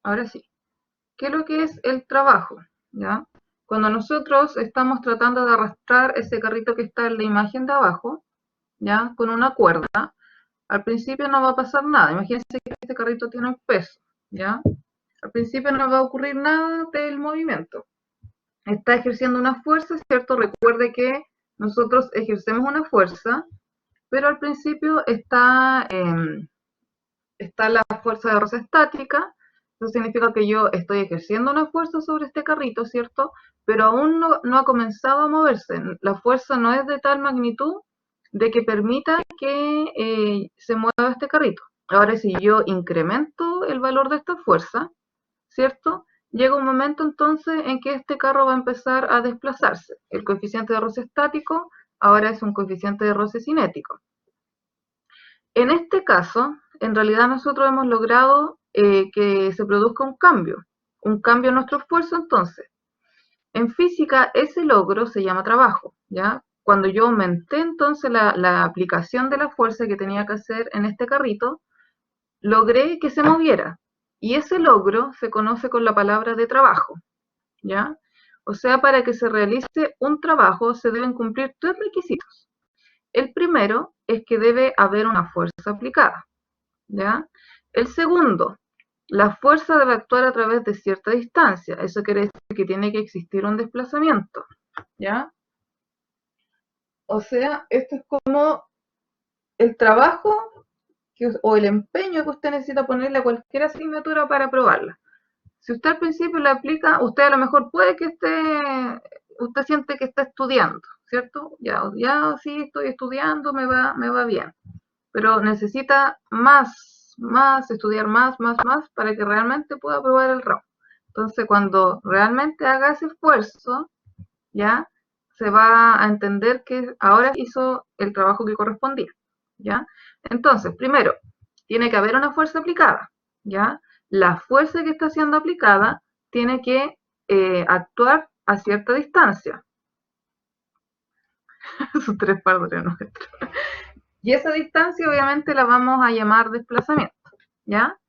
ahora sí. ¿Qué es lo que es el trabajo? ¿Ya? Cuando nosotros estamos tratando de arrastrar ese carrito que está en la imagen de abajo, ¿ya? Con una cuerda, al principio no va a pasar nada. Imagínense que este carrito tiene un peso, ¿ya? Al principio no va a ocurrir nada del movimiento. Está ejerciendo una fuerza, ¿cierto? Recuerde que nosotros ejercemos una fuerza, pero al principio está la fuerza de roce estática. Eso significa que yo estoy ejerciendo una fuerza sobre este carrito, ¿cierto? Pero aún no ha comenzado a moverse. La fuerza no es de tal magnitud de que permita que se mueva este carrito. Ahora, si yo incremento el valor de esta fuerza, ¿cierto? Llega un momento entonces en que este carro va a empezar a desplazarse. El coeficiente de roce estático ahora es un coeficiente de roce cinético. En este caso, en realidad nosotros hemos logrado que se produzca un cambio en nuestro esfuerzo entonces. En física ese logro se llama trabajo, ¿ya? Cuando yo aumenté entonces la aplicación de la fuerza que tenía que hacer en este carrito, logré que se moviera. Y ese logro se conoce con la palabra de trabajo, ¿ya? O sea, para que se realice un trabajo se deben cumplir tres requisitos. El primero es que debe haber una fuerza aplicada, ¿ya? El segundo, la fuerza debe actuar a través de cierta distancia. Eso quiere decir que tiene que existir un desplazamiento, ¿ya? O sea, esto es como el trabajo o el empeño que usted necesita ponerle a cualquier asignatura para aprobarla. Si usted al principio le aplica, usted a lo mejor puede que usted siente que está estudiando, ¿cierto? Ya sí estoy estudiando, me va bien. Pero necesita estudiar más para que realmente pueda aprobar el ramo. Entonces, cuando realmente haga ese esfuerzo, ya se va a entender que ahora hizo el trabajo que correspondía, ¿ya? Entonces, primero, tiene que haber una fuerza aplicada, ¿ya? La fuerza que está siendo aplicada tiene que actuar a cierta distancia, sus tres padres nuestros. Y esa distancia obviamente la vamos a llamar desplazamiento, ¿ya?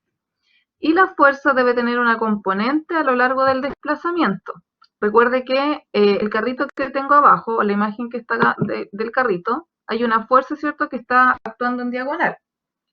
Y la fuerza debe tener una componente a lo largo del desplazamiento. Recuerde que el carrito que tengo abajo, o la imagen que está del carrito, hay una fuerza, ¿cierto?, que está actuando en diagonal.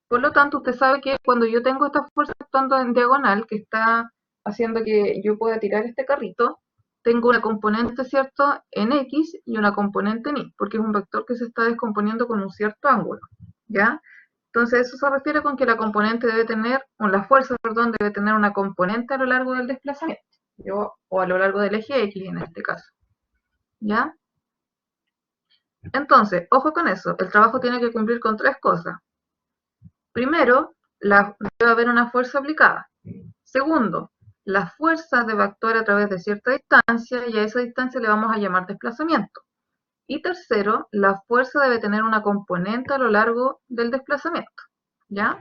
Por lo tanto, usted sabe que cuando yo tengo esta fuerza actuando en diagonal, que está haciendo que yo pueda tirar este carrito, tengo una componente, ¿cierto?, en X y una componente en Y, porque es un vector que se está descomponiendo con un cierto ángulo, ¿ya? Entonces, eso se refiere con que la componente debe tener, o la fuerza, perdón, debe tener una componente a lo largo del desplazamiento, o a lo largo del eje X en este caso, ¿ya? Entonces, ojo con eso, el trabajo tiene que cumplir con tres cosas. Primero, debe haber una fuerza aplicada. Segundo, la fuerza debe actuar a través de cierta distancia y a esa distancia le vamos a llamar desplazamiento. Y tercero, la fuerza debe tener una componente a lo largo del desplazamiento, ¿ya?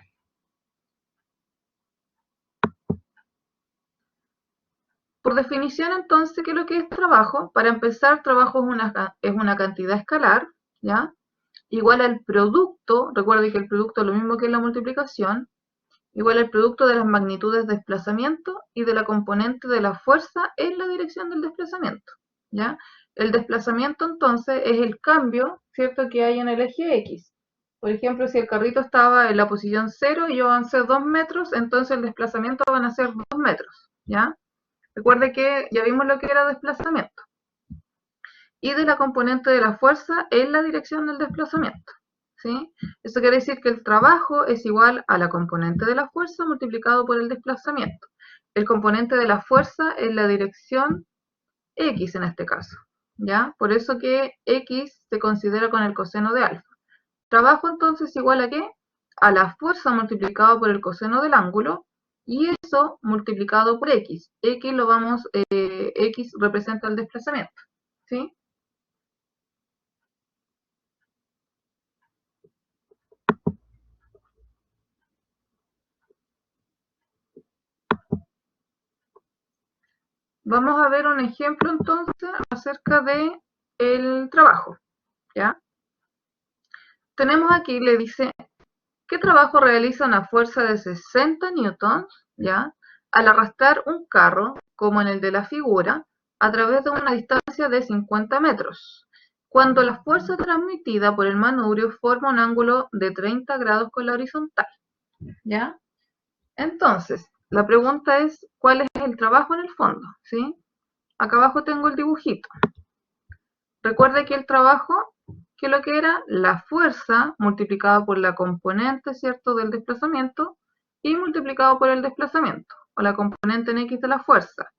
Por definición, entonces, ¿qué es lo que es trabajo? Para empezar, trabajo es una cantidad escalar, ¿ya? Igual al producto, recuerde que el producto es lo mismo que la multiplicación, igual al producto de las magnitudes de desplazamiento y de la componente de la fuerza en la dirección del desplazamiento, ¿ya? El desplazamiento, entonces, es el cambio, ¿cierto?, que hay en el eje X. Por ejemplo, si el carrito estaba en la posición 0 y yo avancé 2 metros, entonces el desplazamiento van a ser 2 metros, ¿ya? Recuerde que ya vimos lo que era desplazamiento. Y de la componente de la fuerza en la dirección del desplazamiento, ¿sí? Eso quiere decir que el trabajo es igual a la componente de la fuerza multiplicado por el desplazamiento. El componente de la fuerza en la dirección X en este caso, ¿ya? Por eso que X se considera con el coseno de alfa. Trabajo entonces igual a ¿qué? A la fuerza multiplicado por el coseno del ángulo y eso multiplicado por X. X representa el desplazamiento, ¿sí? Vamos a ver un ejemplo entonces acerca de el trabajo, ¿ya? Tenemos aquí, le dice, ¿qué trabajo realiza una fuerza de 60 newtons, ¿ya? al arrastrar un carro, como en el de la figura, a través de una distancia de 50 metros, cuando la fuerza transmitida por el manubrio forma un ángulo de 30 grados con la horizontal. ¿Ya? Entonces, la pregunta es, ¿cuál es el trabajo en el fondo? ¿Sí? Acá abajo tengo el dibujito. Recuerde que el trabajo, que lo que era la fuerza multiplicada por la componente, ¿cierto?, del desplazamiento y multiplicado por el desplazamiento, o la componente en X de la fuerza.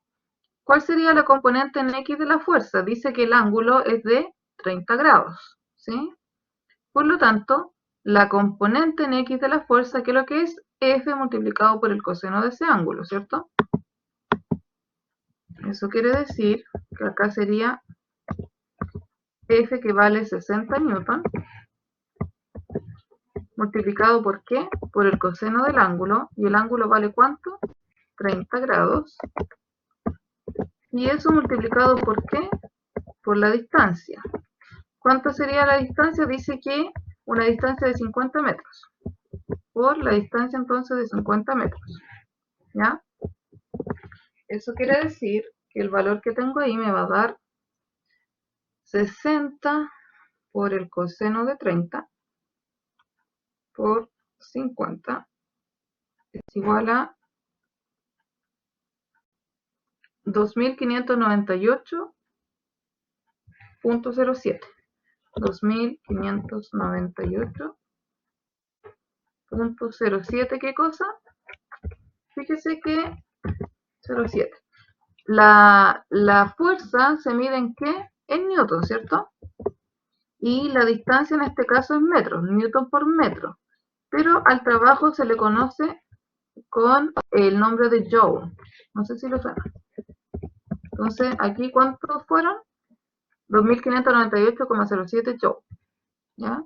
¿Cuál sería la componente en X de la fuerza? Dice que el ángulo es de 30 grados, ¿sí? Por lo tanto, la componente en X de la fuerza, que es lo que es F multiplicado por el coseno de ese ángulo, ¿cierto? Eso quiere decir que acá sería F, que vale 60 newton, multiplicado por ¿qué? Por el coseno del ángulo, y el ángulo vale ¿cuánto? 30 grados, y eso multiplicado ¿por qué? Por la distancia. ¿Cuánto sería la distancia? Dice que una distancia de 50 metros, por la distancia entonces de 50 metros, ¿ya? Eso quiere decir que el valor que tengo ahí me va a dar 60 por el coseno de 30 por 50 es igual a 2598.07. 2598.07, ¿qué cosa? Fíjese que 0,7. La fuerza se mide ¿en qué? En newton, ¿cierto? Y la distancia en este caso es metros, newton por metro. Pero al trabajo se le conoce con el nombre de joule. No sé si lo suena. Entonces, aquí, ¿cuántos fueron? 2598,07 joule. ¿Ya?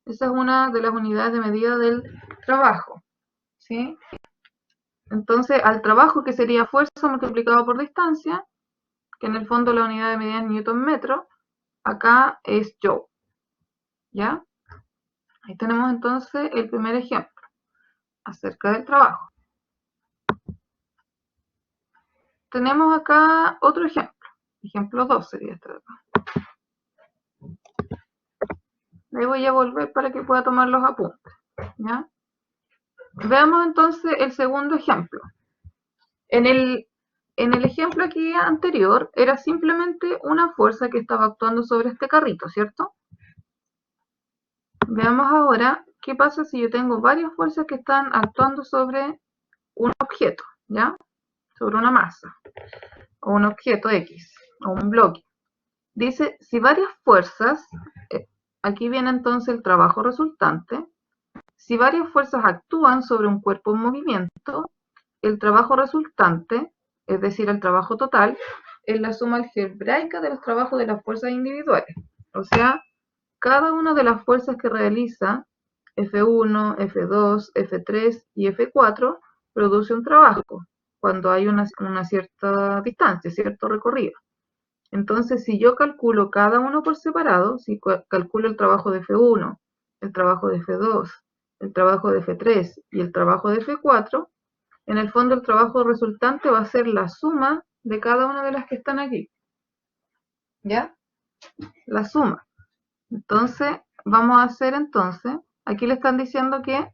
Esa es una de las unidades de medida del trabajo, ¿sí? Entonces, al trabajo, que sería fuerza multiplicado por distancia, que en el fondo la unidad de medida es newton metro, acá es joule, ¿ya? Ahí tenemos entonces el primer ejemplo acerca del trabajo. Tenemos acá otro ejemplo, ejemplo 2 sería este de acá. Ahí voy a volver para que pueda tomar los apuntes, ¿ya? Veamos entonces el segundo ejemplo. En el ejemplo aquí anterior era simplemente una fuerza que estaba actuando sobre este carrito, ¿cierto? Veamos ahora qué pasa si yo tengo varias fuerzas que están actuando sobre un objeto, ¿ya? Sobre una masa, o un objeto X, o un bloque. Dice, si varias fuerzas, aquí viene entonces el trabajo resultante, si varias fuerzas actúan sobre un cuerpo en movimiento, el trabajo resultante, es decir, el trabajo total, es la suma algebraica de los trabajos de las fuerzas individuales. O sea, cada una de las fuerzas que realiza F1, F2, F3 y F4 produce un trabajo cuando hay una cierta distancia, cierto recorrido. Entonces, si yo calculo cada uno por separado, si calculo el trabajo de F1, el trabajo de F2, el trabajo de F3 y el trabajo de F4, en el fondo el trabajo resultante va a ser la suma de cada una de las que están aquí. ¿Ya? La suma. Entonces, vamos a hacer entonces, aquí le están diciendo que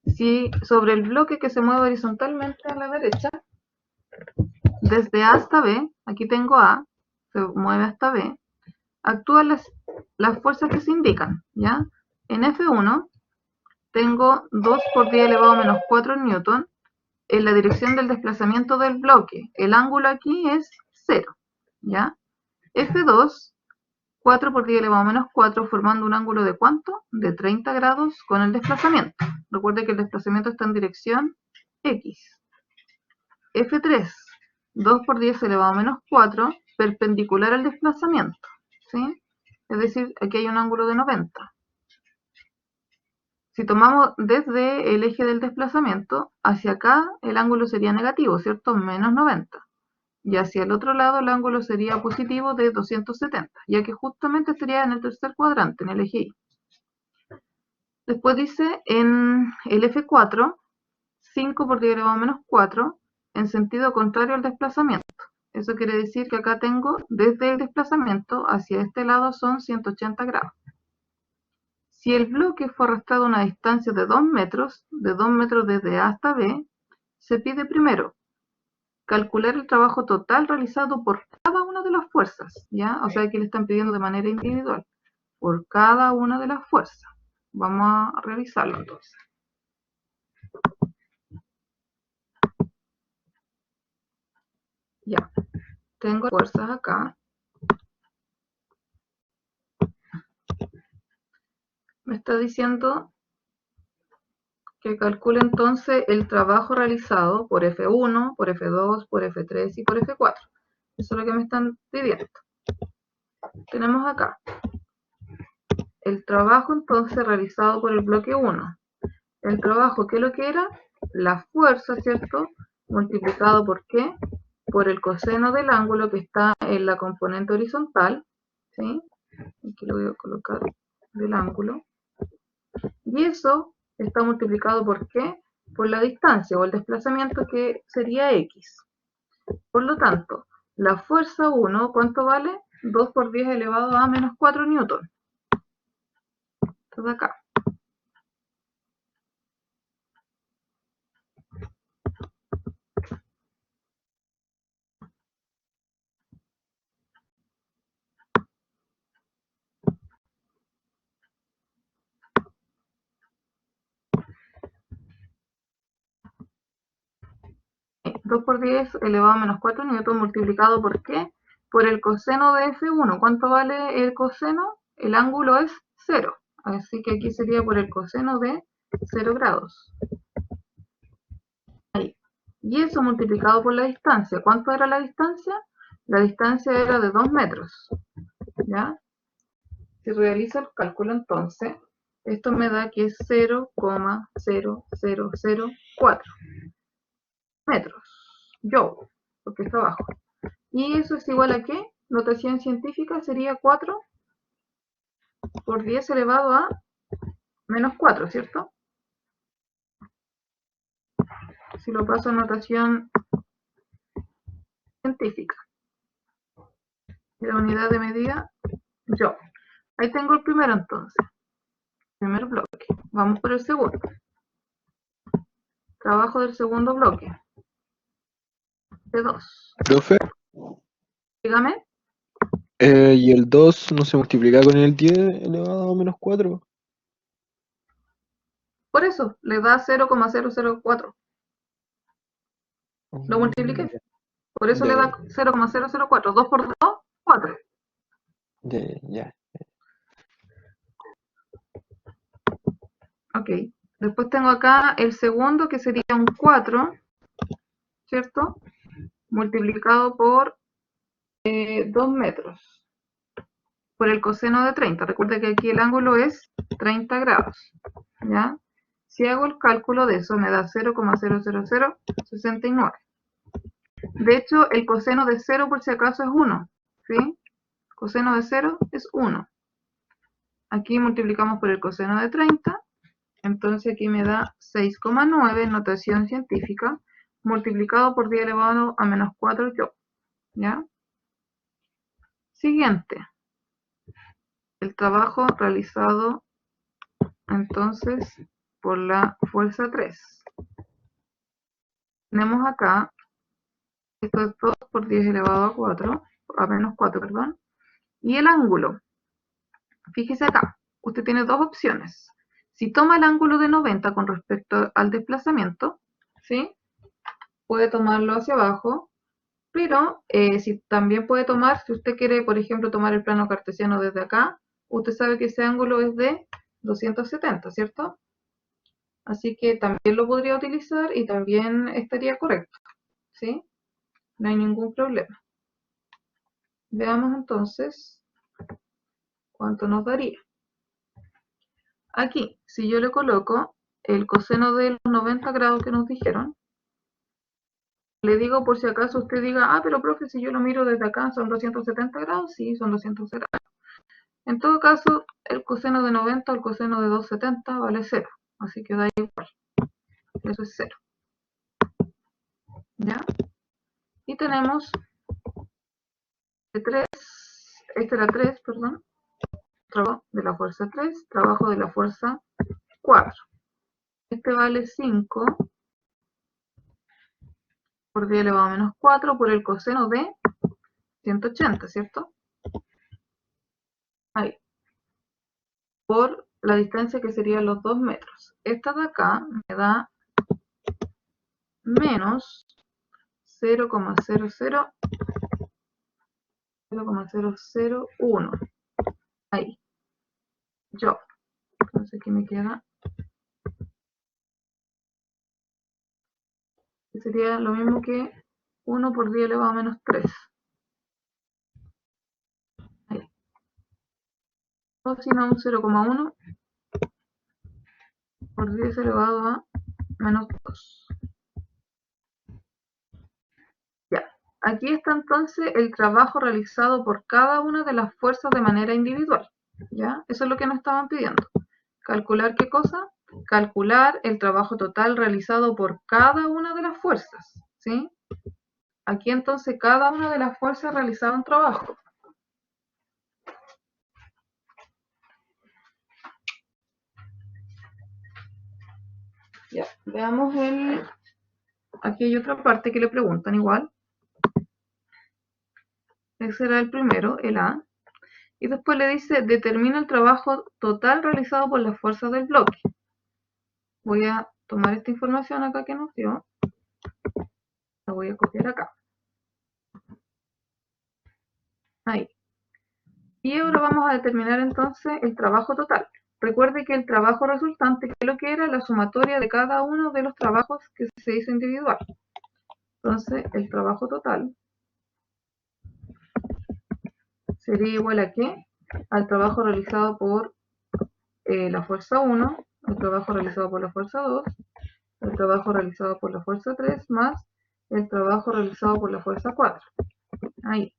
si sobre el bloque que se mueve horizontalmente a la derecha, desde A hasta B, aquí tengo A, se mueve hasta B, actúan las fuerzas que se indican, ¿ya? En F1 tengo 2 por 10 elevado a menos 4 newton en la dirección del desplazamiento del bloque. El ángulo aquí es 0, ¿ya? F2, 4 por 10 elevado a menos 4, formando un ángulo de ¿cuánto? De 30 grados con el desplazamiento. Recuerde que el desplazamiento está en dirección X. F3, 2 por 10 elevado a menos 4, perpendicular al desplazamiento, ¿sí? Es decir, aquí hay un ángulo de 90. Si tomamos desde el eje del desplazamiento, hacia acá el ángulo sería negativo, ¿cierto? Menos 90. Y hacia el otro lado el ángulo sería positivo de 270, ya que justamente estaría en el tercer cuadrante, en el eje Y. Después dice en el F4, 5 por 10 elevado a menos 4, en sentido contrario al desplazamiento. Eso quiere decir que acá tengo desde el desplazamiento hacia este lado son 180 grados. Si el bloque fue arrastrado a una distancia de 2 metros desde A hasta B, se pide primero calcular el trabajo total realizado por cada una de las fuerzas, ¿ya? O sea, aquí le están pidiendo de manera individual, por cada una de las fuerzas. Vamos a revisarlo entonces. Ya, tengo fuerzas acá. Me está diciendo que calcule entonces el trabajo realizado por F1, por F2, por F3 y por F4. Eso es lo que me están pidiendo. Tenemos acá el trabajo entonces realizado por el bloque 1. El trabajo, ¿qué es lo que era? La fuerza, ¿cierto? Multiplicado por ¿qué? Por el coseno del ángulo que está en la componente horizontal, ¿sí? Aquí lo voy a colocar del ángulo. Y eso está multiplicado por ¿qué? Por la distancia o el desplazamiento que sería X. Por lo tanto, la fuerza 1, ¿cuánto vale? 2 por 10 elevado a menos 4 newton. Entonces acá. Sí, 2 por 10 elevado a menos 4 newton multiplicado por ¿qué? Por el coseno de F1. ¿Cuánto vale el coseno? El ángulo es 0. Así que aquí sería por el coseno de 0 grados. Ahí. Y eso multiplicado por la distancia. ¿Cuánto era la distancia? La distancia era de 2 metros. ¿Ya? Si realizo el cálculo entonces, esto me da que es 0,0004 metros. Yo, porque está abajo. ¿Y eso es igual a qué? Notación científica sería 4 por 10 elevado a menos 4, ¿cierto? Si lo paso a notación científica. Y la unidad de medida, yo. Ahí tengo el primero entonces. Primer bloque. Vamos por el segundo. Trabajo del segundo bloque. De 2. Profe, Dígame. ¿y el 2 no se multiplica con el 10 elevado a menos 4? Por eso, le da 0,004. Lo multipliqué. Por eso le da 0,004. 2 por 2, 4. Ya. Ok. Después tengo acá el segundo, que sería un 4, ¿cierto? Multiplicado por 2 metros. Por el coseno de 30. Recuerda que aquí el ángulo es 30 grados. ¿Ya? Si hago el cálculo de eso, me da 0,00069. De hecho, el coseno de 0 por si acaso es 1. ¿Sí? Coseno de 0 es 1. Aquí multiplicamos por el coseno de 30. Entonces aquí me da 6,9 notación científica multiplicado por 10 elevado a menos 4 yo. ¿Ya? Siguiente. El trabajo realizado entonces por la fuerza 3. Tenemos acá, esto es 2 por 10 elevado a 4, a menos 4, perdón. Y el ángulo. Fíjese acá, usted tiene dos opciones. Si toma el ángulo de 90 con respecto al desplazamiento, ¿sí? Puede tomarlo hacia abajo, pero si también puede tomar, si usted quiere, por ejemplo, tomar el plano cartesiano desde acá, usted sabe que ese ángulo es de 270, ¿cierto? Así que también lo podría utilizar y también estaría correcto, ¿sí? No hay ningún problema. Veamos entonces cuánto nos daría. Aquí, si yo le coloco el coseno de los 90 grados que nos dijeron, le digo por si acaso usted diga, pero profe, si yo lo miro desde acá, ¿son 270 grados? Sí, son 270 grados. En todo caso, el coseno de 90 o el coseno de 270 vale 0, así que da igual. Eso es 0. ¿ya? Y tenemos de 3, este era 3, perdón, trabajo de la fuerza 3, trabajo de la fuerza 4. Este vale 5 por 10 elevado a menos 4 por el coseno de 180, ¿cierto? Ahí. Por la distancia que serían los 2 metros. Esta de acá me da menos 0,001. Ahí. Yo. Entonces aquí me queda. Sería lo mismo que 1 por 10 elevado a menos 3. Ahí. O si no, un 0,1 por 10 elevado a menos 2. Ya. Aquí está entonces el trabajo realizado por cada una de las fuerzas de manera individual. ¿Ya? Eso es lo que nos estaban pidiendo. ¿Calcular qué cosa? Calcular el trabajo total realizado por cada una de las fuerzas. ¿Sí? Aquí entonces cada una de las fuerzas realizaba un trabajo. Ya, veamos el... Aquí hay otra parte que le preguntan igual. Ese era el primero, el A. Y después le dice, determina el trabajo total realizado por las fuerzas del bloque. Voy a tomar esta información acá que nos dio. La voy a copiar acá. Ahí. Y ahora vamos a determinar entonces el trabajo total. Recuerde que el trabajo resultante, que es lo que era la sumatoria de cada uno de los trabajos que se hizo individual. Entonces, el trabajo total sería igual a ¿qué? Al trabajo realizado por la fuerza 1, el trabajo realizado por la fuerza 2, el trabajo realizado por la fuerza 3, más el trabajo realizado por la fuerza 4. Ahí.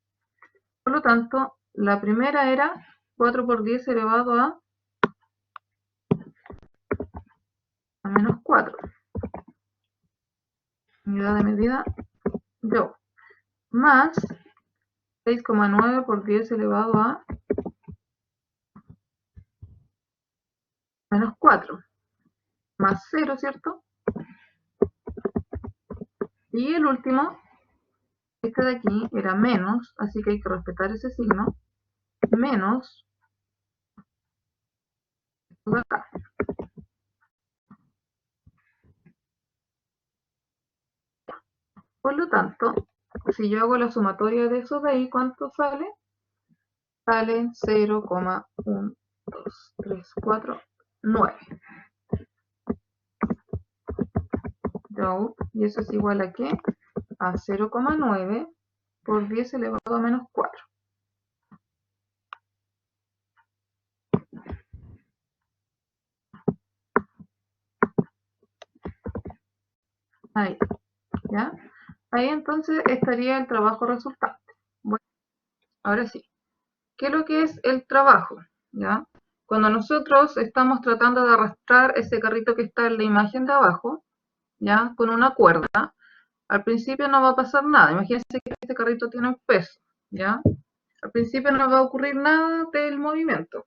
Por lo tanto, la primera era 4 por 10 elevado a menos 4. Unidad de medida, yo. Más 6,9 por 10 elevado a menos 4. Más 0, ¿cierto? Y el último, este de aquí, era menos, así que hay que respetar ese signo. Menos esto de acá. Por lo tanto, si yo hago la sumatoria de esos de ahí, ¿cuánto sale? Sale 0,1234,9. Y eso es igual a ¿qué? A 0,9 por 10 elevado a menos 4. Ahí, ¿ya? Ahí entonces estaría el trabajo resultante. Bueno, ahora sí. ¿Qué es lo que es el trabajo? ¿Ya? Cuando nosotros estamos tratando de arrastrar ese carrito que está en la imagen de abajo, ¿ya? Con una cuerda, al principio no va a pasar nada. Imagínense que este carrito tiene un peso, ¿ya? Al principio no va a ocurrir nada del movimiento.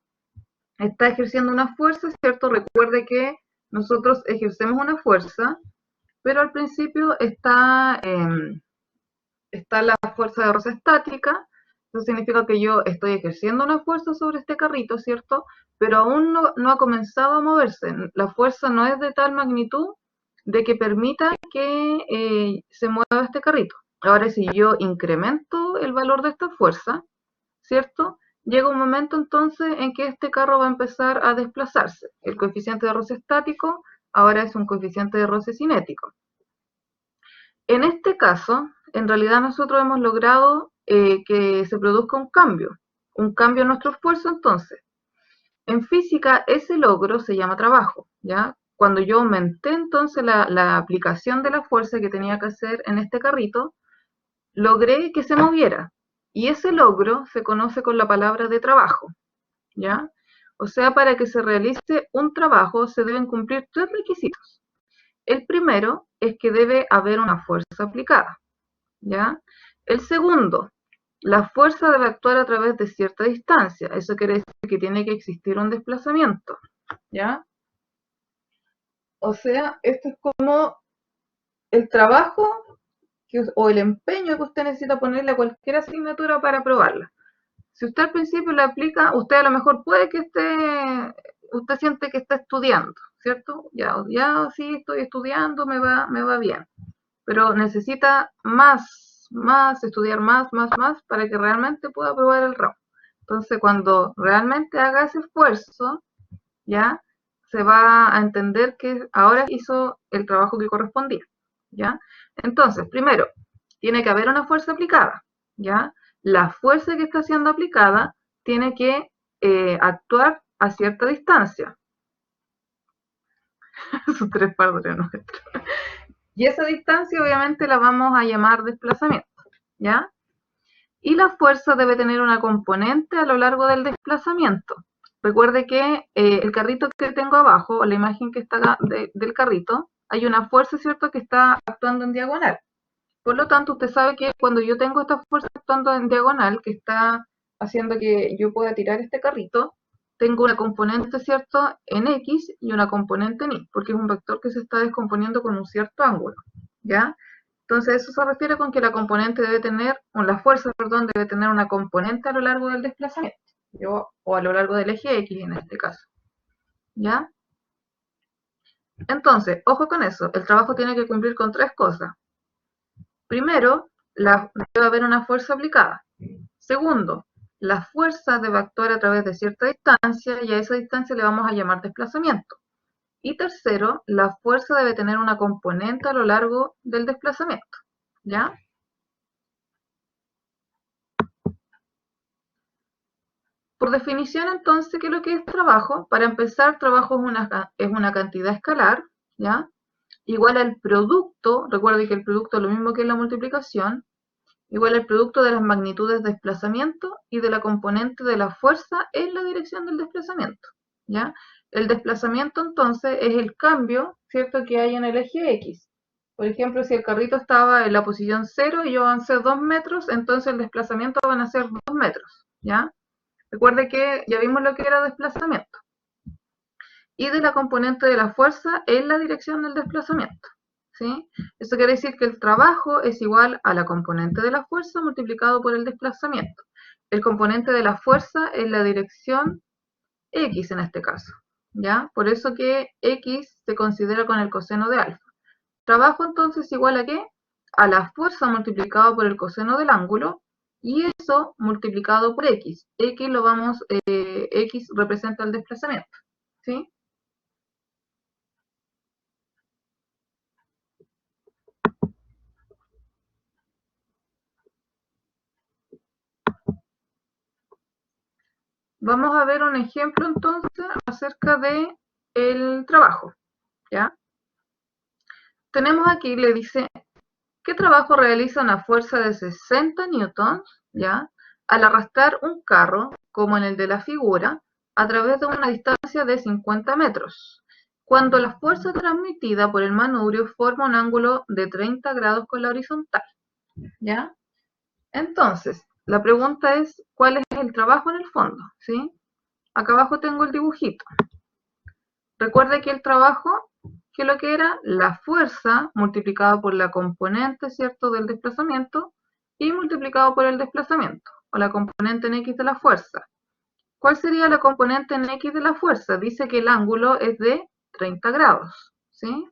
Está ejerciendo una fuerza, ¿cierto? Recuerde que nosotros ejercemos una fuerza, pero al principio está la fuerza de roce estática. Eso significa que yo estoy ejerciendo una fuerza sobre este carrito, ¿cierto? Pero aún no ha comenzado a moverse. La fuerza no es de tal magnitud de que permita que se mueva este carrito. Ahora, si yo incremento el valor de esta fuerza, ¿cierto? Llega un momento entonces en que este carro va a empezar a desplazarse. El coeficiente de roce estático ahora es un coeficiente de roce cinético. En este caso, en realidad nosotros hemos logrado que se produzca un cambio en nuestro esfuerzo. Entonces, en física ese logro se llama trabajo, ¿ya? Cuando yo aumenté entonces la aplicación de la fuerza que tenía que hacer en este carrito, logré que se moviera. Y ese logro se conoce con la palabra de trabajo, ¿ya? O sea, para que se realice un trabajo se deben cumplir 3 requisitos. El primero es que debe haber una fuerza aplicada, ¿ya? El segundo, la fuerza debe actuar a través de cierta distancia. Eso quiere decir que tiene que existir un desplazamiento, ¿ya? O sea, esto es como el trabajo o el empeño que usted necesita ponerle a cualquier asignatura para aprobarla. Si usted al principio la aplica, usted a lo mejor puede que usted siente que está estudiando, ¿cierto? Ya sí estoy estudiando, me va bien. Pero necesita estudiar más para que realmente pueda aprobar el ramo. Entonces, cuando realmente haga ese esfuerzo, ya se va a entender que ahora hizo el trabajo que correspondía, ¿ya? Entonces, primero, tiene que haber una fuerza aplicada, ¿ya? La fuerza que está siendo aplicada tiene que actuar a cierta distancia. Sus tres padres nuestros. Y esa distancia obviamente la vamos a llamar desplazamiento, ¿ya? Y la fuerza debe tener una componente a lo largo del desplazamiento. Recuerde que el carrito que tengo abajo, o la imagen que está del carrito, hay una fuerza, ¿cierto?, que está actuando en diagonal. Por lo tanto, usted sabe que cuando yo tengo esta fuerza actuando en diagonal, que está haciendo que yo pueda tirar este carrito, tengo una componente, ¿cierto?, en X y una componente en Y, porque es un vector que se está descomponiendo con un cierto ángulo, ¿ya? Entonces, eso se refiere con que la componente debe tener, o la fuerza, perdón, debe tener una componente a lo largo del desplazamiento, o a lo largo del eje X en este caso, ¿ya? Entonces, ojo con eso, el trabajo tiene que cumplir con tres cosas. Primero, debe haber una fuerza aplicada. Segundo, la fuerza debe actuar a través de cierta distancia y a esa distancia le vamos a llamar desplazamiento. Y tercero, la fuerza debe tener una componente a lo largo del desplazamiento, ¿ya? Por definición, entonces, ¿qué es lo que es trabajo? Para empezar, trabajo es una cantidad escalar, ¿ya? Igual al producto, recuerde que el producto es lo mismo que la multiplicación, igual al producto de las magnitudes de desplazamiento y de la componente de la fuerza en la dirección del desplazamiento, ¿ya? El desplazamiento, entonces, es el cambio, ¿cierto?, que hay en el eje X. Por ejemplo, si el carrito estaba en la posición 0 y yo avancé 2 metros, entonces el desplazamiento van a ser 2 metros, ¿ya? Recuerde que ya vimos lo que era desplazamiento. Y de la componente de la fuerza en la dirección del desplazamiento, ¿sí? Eso quiere decir que el trabajo es igual a la componente de la fuerza multiplicado por el desplazamiento. El componente de la fuerza es la dirección X en este caso, ¿ya? Por eso que X se considera con el coseno de alfa. Trabajo entonces igual a ¿qué? A la fuerza multiplicado por el coseno del ángulo y eso multiplicado por X. X representa el desplazamiento, ¿sí? Vamos a ver un ejemplo entonces acerca de el trabajo, ¿ya? Tenemos aquí, le dice, ¿qué trabajo realiza una fuerza de 60 newtons, ¿ya?, al arrastrar un carro, como en el de la figura, a través de una distancia de 50 metros, cuando la fuerza transmitida por el manubrio forma un ángulo de 30 grados con la horizontal, ¿ya? Entonces, la pregunta es, ¿cuál es el trabajo en el fondo? ¿Sí? Acá abajo tengo el dibujito. Recuerde que el trabajo, que lo que era la fuerza multiplicada por la componente, ¿cierto?, del desplazamiento y multiplicado por el desplazamiento, o la componente en X de la fuerza. ¿Cuál sería la componente en X de la fuerza? Dice que el ángulo es de 30 grados, ¿sí?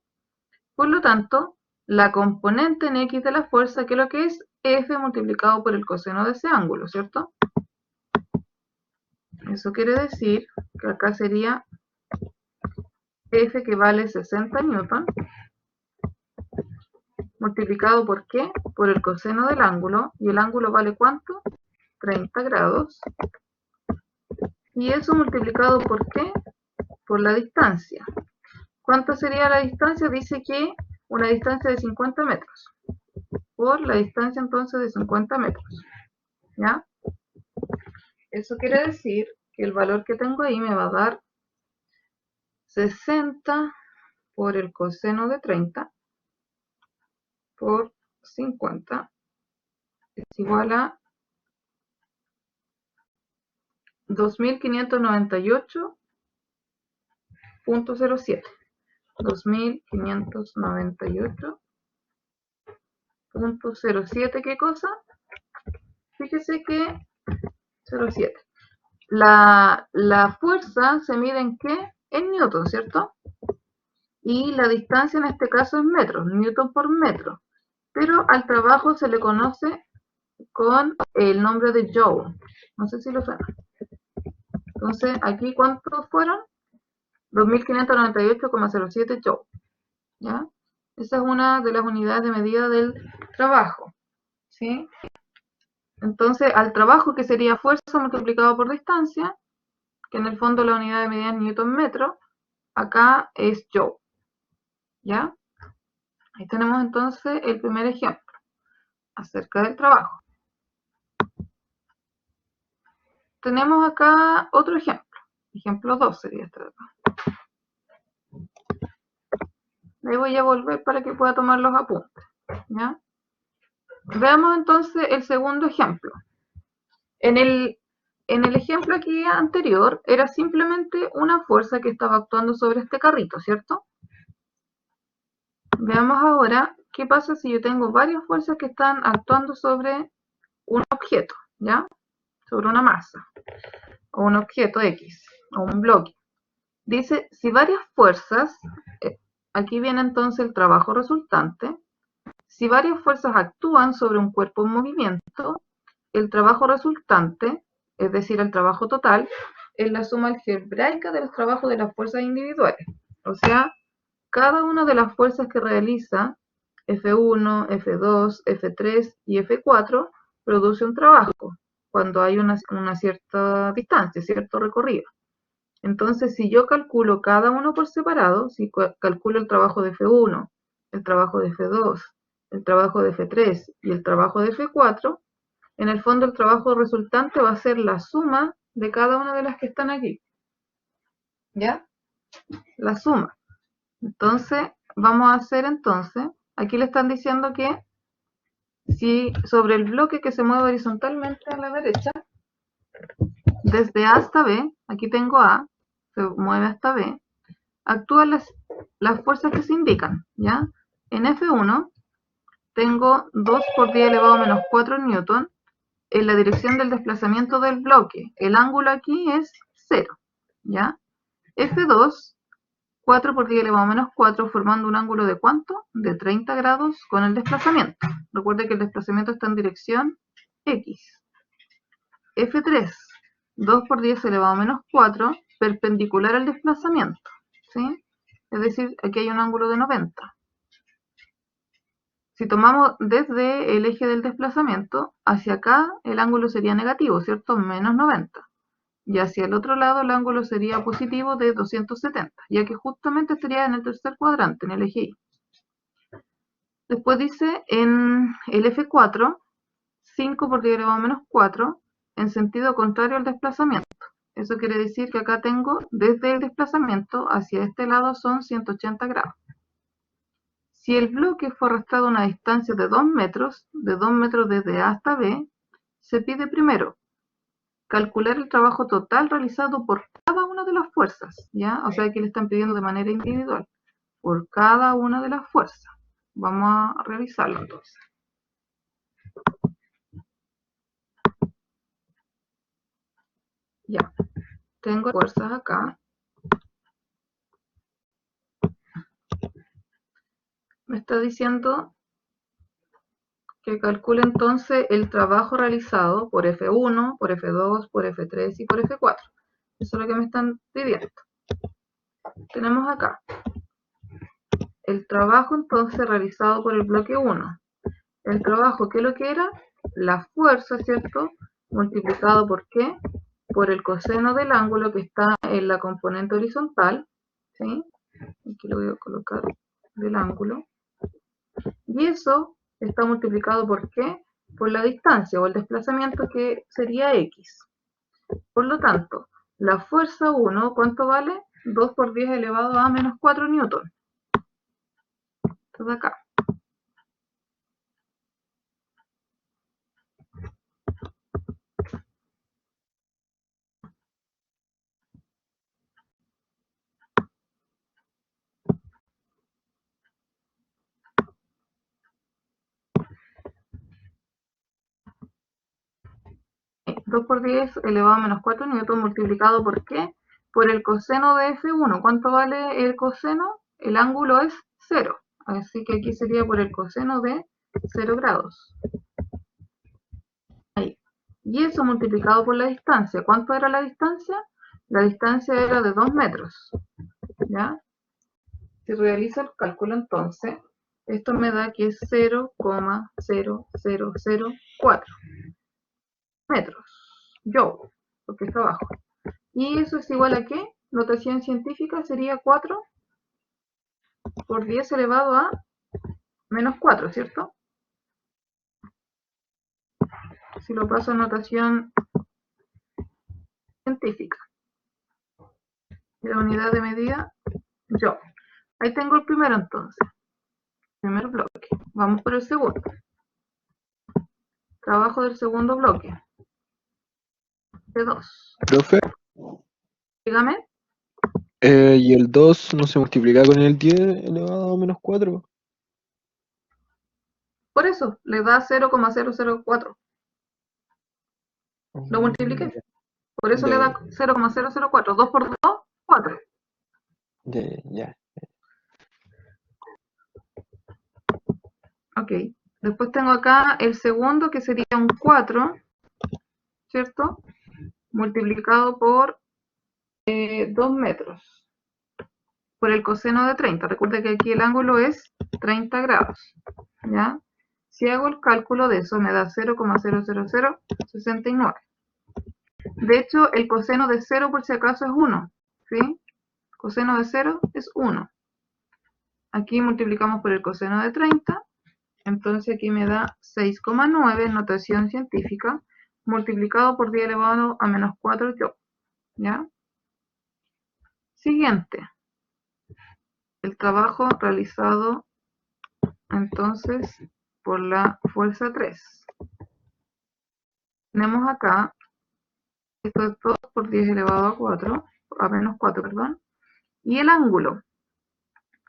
Por lo tanto, la componente en X de la fuerza, que lo que es F multiplicado por el coseno de ese ángulo, ¿cierto? Eso quiere decir que acá sería F, que vale 60 newton, multiplicado por ¿qué? Por el coseno del ángulo, y el ángulo vale ¿cuánto? 30 grados, y eso multiplicado por ¿qué? Por la distancia. ¿Cuánto sería la distancia? Dice que una distancia de 50 metros, por la distancia entonces de 50 metros, ¿ya? Eso quiere decir que el valor que tengo ahí me va a dar 60 por el coseno de 30, por 50 es igual a 2598.07. 2598.07, ¿qué cosa? Fíjese que 0,7. La fuerza se mide en ¿qué? En newton, ¿cierto? Y la distancia en este caso es metros, newton por metro. Pero al trabajo se le conoce con el nombre de joule. No sé si lo suena. Entonces, aquí, ¿cuántos fueron? 2598,07 joule. ¿Ya? Esa es una de las unidades de medida del trabajo. ¿Sí? Entonces, al trabajo, que sería fuerza multiplicado por distancia, que en el fondo la unidad de medida es newton metro, acá es joule. ¿Ya? Ahí tenemos entonces el primer ejemplo acerca del trabajo. Tenemos acá otro ejemplo. Ejemplo 2 sería este de acá. Ahí voy a volver para que pueda tomar los apuntes. ¿Ya? Veamos entonces el segundo ejemplo. En el ejemplo aquí anterior era simplemente una fuerza que estaba actuando sobre este carrito, ¿cierto? Veamos ahora qué pasa si yo tengo varias fuerzas que están actuando sobre un objeto, ¿ya? Sobre una masa, o un objeto X, o un bloque. Dice, si varias fuerzas, aquí viene entonces el trabajo resultante, si varias fuerzas actúan sobre un cuerpo en movimiento, el trabajo resultante, es decir, el trabajo total, es la suma algebraica de los trabajos de las fuerzas individuales. O sea, cada una de las fuerzas que realiza F1, F2, F3 y F4 produce un trabajo cuando hay una cierta distancia, cierto recorrido. Entonces, si yo calculo cada uno por separado, si calculo el trabajo de F1, el trabajo de F2, el trabajo de F3 y el trabajo de F4, en el fondo el trabajo resultante va a ser la suma de cada una de las que están aquí. ¿Ya? La suma. Entonces, vamos a hacer entonces, aquí le están diciendo que si sobre el bloque que se mueve horizontalmente a la derecha, desde A hasta B, aquí tengo A, se mueve hasta B, actúan las fuerzas que se indican, ¿ya? En F1 tengo 2 por 10 elevado a menos 4 newton en la dirección del desplazamiento del bloque. El ángulo aquí es 0, ¿ya? F2, 4 por 10 elevado a menos 4, formando un ángulo de ¿cuánto? De 30 grados con el desplazamiento. Recuerde que el desplazamiento está en dirección X. F3, 2 por 10 elevado a menos 4, perpendicular al desplazamiento, ¿sí? Es decir, aquí hay un ángulo de 90. Si tomamos desde el eje del desplazamiento, hacia acá el ángulo sería negativo, ¿cierto? Menos 90. Y hacia el otro lado el ángulo sería positivo de 270, ya que justamente estaría en el tercer cuadrante, en el eje Y. Después dice en el F4, 5 por 10 elevado a menos 4, en sentido contrario al desplazamiento. Eso quiere decir que acá tengo, desde el desplazamiento hacia este lado son 180 grados. Si el bloque fue arrastrado a una distancia de 2 metros desde A hasta B, se pide primero calcular el trabajo total realizado por cada una de las fuerzas, ¿ya? O sea, aquí le están pidiendo de manera individual, por cada una de las fuerzas. Vamos a revisarlo entonces. Ya, tengo fuerzas acá. Me está diciendo que calcule entonces el trabajo realizado por F1, por F2, por F3 y por F4. Eso es lo que me están pidiendo. Tenemos acá el trabajo entonces realizado por el bloque 1. El trabajo, ¿qué es lo que era? La fuerza, ¿cierto? Multiplicado por ¿qué? Por el coseno del ángulo que está en la componente horizontal, ¿sí? Aquí lo voy a colocar del ángulo. Y eso está multiplicado por ¿qué? Por la distancia o el desplazamiento, que sería X. Por lo tanto, la fuerza 1, ¿cuánto vale? 2 por 10 elevado a menos 4 newton. Esto de acá. 2 por 10 elevado a menos 4 newton multiplicado por ¿qué? Por el coseno de F1. ¿Cuánto vale el coseno? El ángulo es 0. Así que aquí sería por el coseno de 0 grados. Ahí. Y eso multiplicado por la distancia. ¿Cuánto era la distancia? La distancia era de 2 metros. ¿Ya? Si realizo el cálculo entonces, esto me da que es 0,0004 metros. Yo, porque está abajo. ¿Y eso es igual a qué? Notación científica sería 4 por 10 elevado a menos 4, ¿cierto? Si lo paso a notación científica. La unidad de medida, yo. Ahí tengo el primero entonces. Primer bloque. Vamos por el segundo. Trabajo del segundo bloque. De 2. Profe, Dígame. ¿y el 2 no se multiplica con el 10 elevado a menos 4? Por eso, le da 0,004. Lo multipliqué. Por eso le da 0,004. 2 por 2, 4. Ya. Ok. Después tengo acá el segundo, que sería un 4, ¿cierto? Multiplicado por 2 metros. Por el coseno de 30. Recuerda que aquí el ángulo es 30 grados. ¿Ya? Si hago el cálculo de eso, me da 0,00069. De hecho, el coseno de 0 por si acaso es 1. ¿Sí? Coseno de 0 es 1. Aquí multiplicamos por el coseno de 30. Entonces aquí me da 6,9 en notación científica, multiplicado por 10 elevado a menos 4 yo. ¿Ya? Siguiente. El trabajo realizado entonces por la fuerza 3. Tenemos acá, esto es 2 por 10 elevado a 4, a menos 4, perdón. Y el ángulo.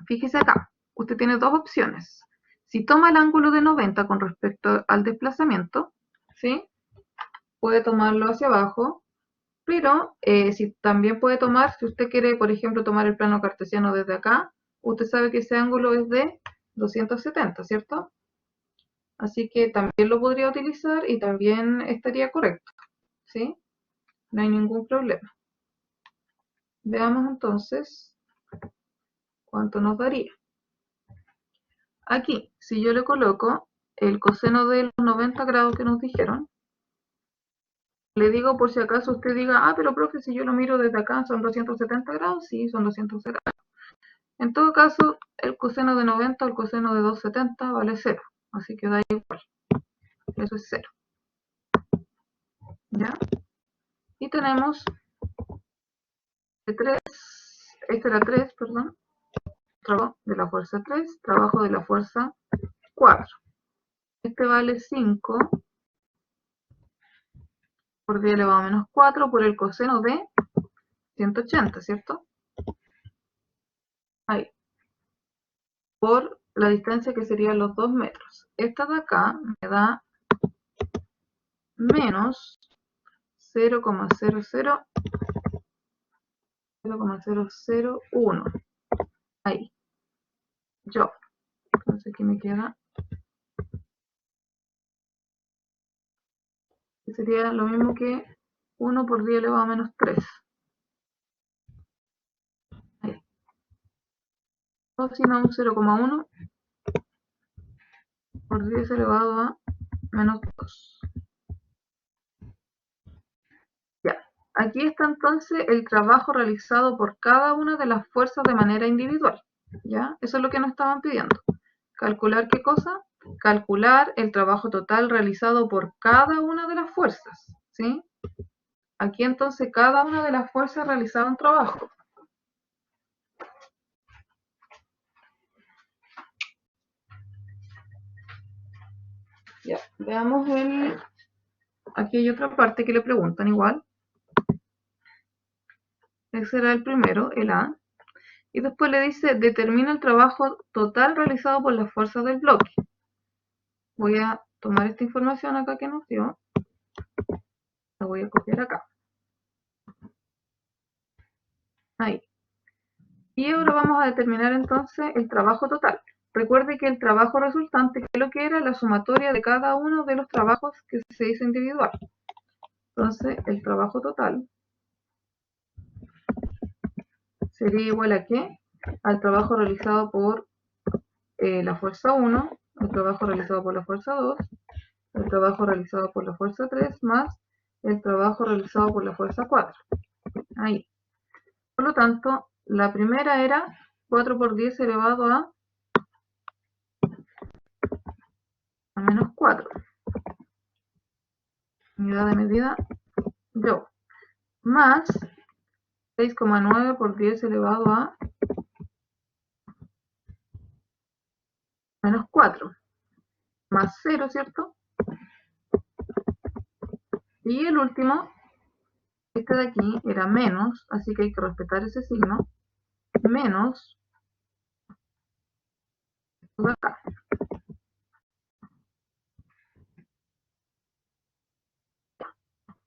Fíjese acá, usted tiene dos opciones. Si toma el ángulo de 90 con respecto al desplazamiento, ¿sí? Puede tomarlo hacia abajo, pero si también puede tomar, si usted quiere, por ejemplo, tomar el plano cartesiano desde acá, usted sabe que ese ángulo es de 270, ¿cierto? Así que también lo podría utilizar y también estaría correcto, ¿sí? No hay ningún problema. Veamos entonces cuánto nos daría. Aquí, si yo le coloco el coseno de los 90 grados que nos dijeron, le digo por si acaso usted diga, pero profe, si yo lo miro desde acá, ¿son 270 grados? Sí, son 270 grados. En todo caso, el coseno de 90 o el coseno de 270 vale 0, así que da igual. Eso es 0. ¿Ya? Y tenemos de 3, este era 3, perdón, trabajo de la fuerza 3, trabajo de la fuerza 4. Este vale 5 por 10 elevado a menos 4 por el coseno de 180, ¿cierto? Ahí. Por la distancia que serían los 2 metros. Esta de acá me da menos 0,001. Ahí. Yo. Entonces aquí me queda. Sería lo mismo que 1 por 10 elevado a menos 3. Ahí. O si no, un 0,1 por 10 elevado a menos 2. Ya. Aquí está entonces el trabajo realizado por cada una de las fuerzas de manera individual. ¿Ya? Eso es lo que nos estaban pidiendo. ¿Calcular qué cosa? Calcular el trabajo total realizado por cada una de las fuerzas. ¿Sí? Aquí entonces cada una de las fuerzas realizaba un trabajo. Ya, veamos el... Aquí hay otra parte que le preguntan igual. Ese era el primero, el A. Y después le dice, determina el trabajo total realizado por las fuerzas del bloque. Voy a tomar esta información acá que nos dio. La voy a copiar acá. Ahí. Y ahora vamos a determinar entonces el trabajo total. Recuerde que el trabajo resultante, que es lo que era la sumatoria de cada uno de los trabajos que se hizo individual. Entonces, el trabajo total sería igual a ¿qué? Al trabajo realizado por la fuerza 1, el trabajo realizado por la fuerza 2, el trabajo realizado por la fuerza 3, más el trabajo realizado por la fuerza 4. Ahí. Por lo tanto, la primera era 4 por 10 elevado a menos 4. Unidad de medida, yo. Más 6,9 por 10 elevado a menos 4. Más 0, ¿cierto? Y el último, este de aquí, era menos, así que hay que respetar ese signo. Menos esto de acá.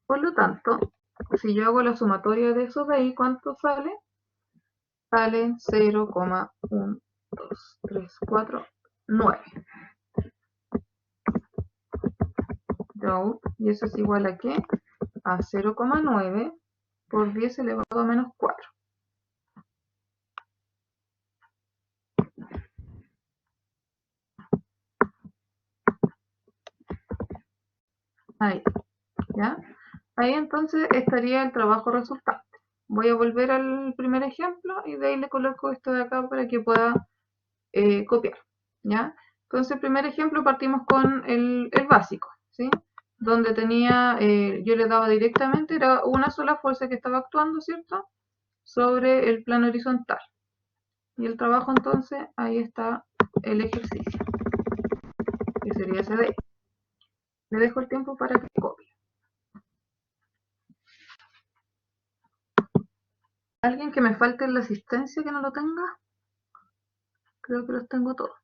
Por lo tanto, si yo hago la sumatoria de esos de ahí, ¿cuánto sale? Sale 0,1, 2, 3, 4, 9. Y eso es igual a ¿qué? A 0,9 por 10 elevado a menos 4. Ahí, ¿ya? Ahí entonces estaría el trabajo resultante. Voy a volver al primer ejemplo y de ahí le coloco esto de acá para que pueda copiar, ¿ya? Entonces, el primer ejemplo partimos con el básico, ¿sí? Donde tenía, yo le daba directamente, era una sola fuerza que estaba actuando, ¿cierto? Sobre el plano horizontal. Y el trabajo entonces, ahí está el ejercicio, que sería ese de ahí. Le dejo el tiempo para que copie. ¿Alguien que me falte en la asistencia que no lo tenga? Creo que los tengo todos.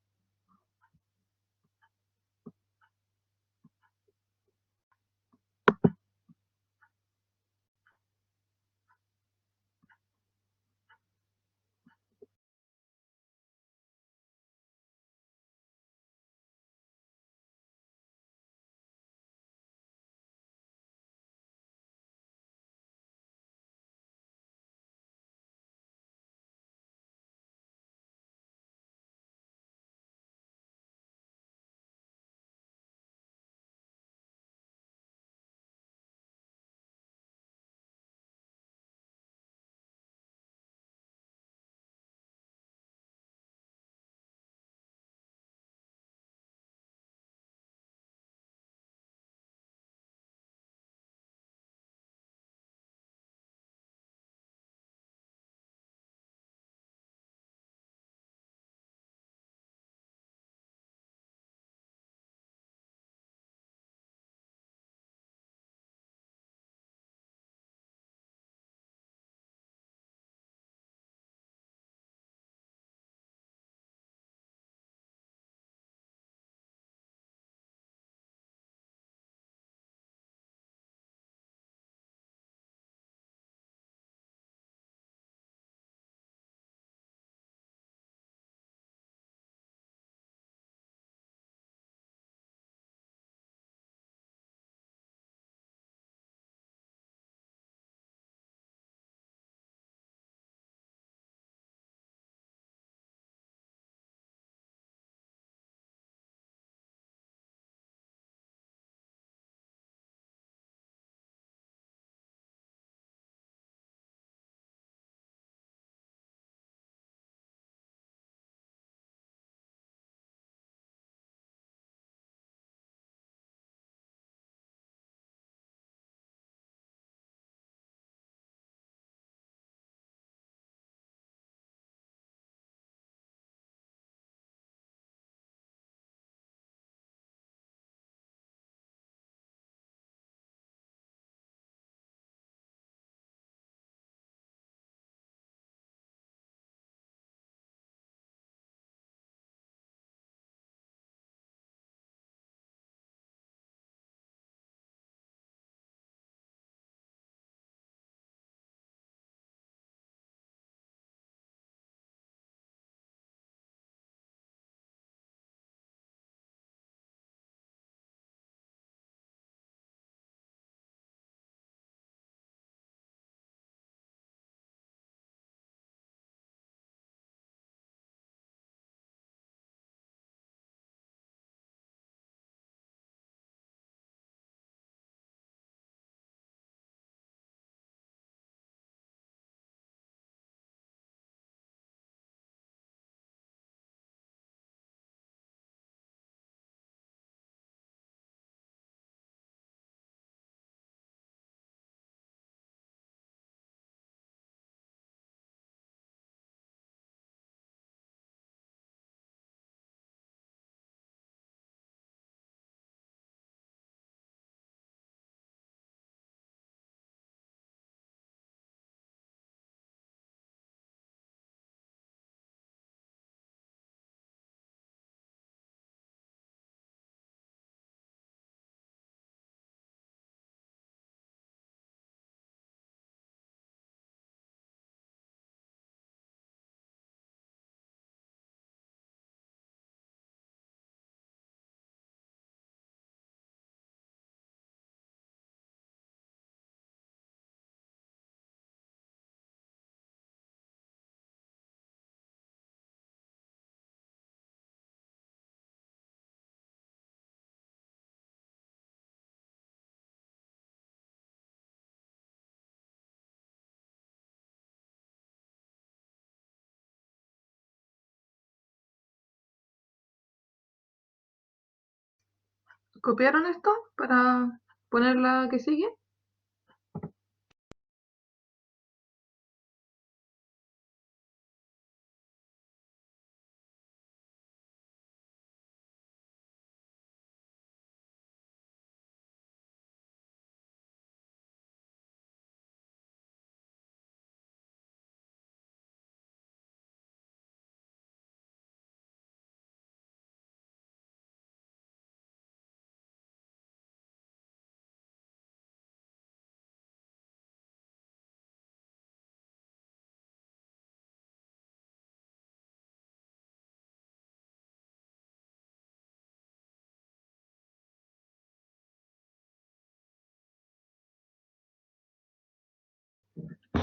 ¿Copiaron esto para poner la que sigue?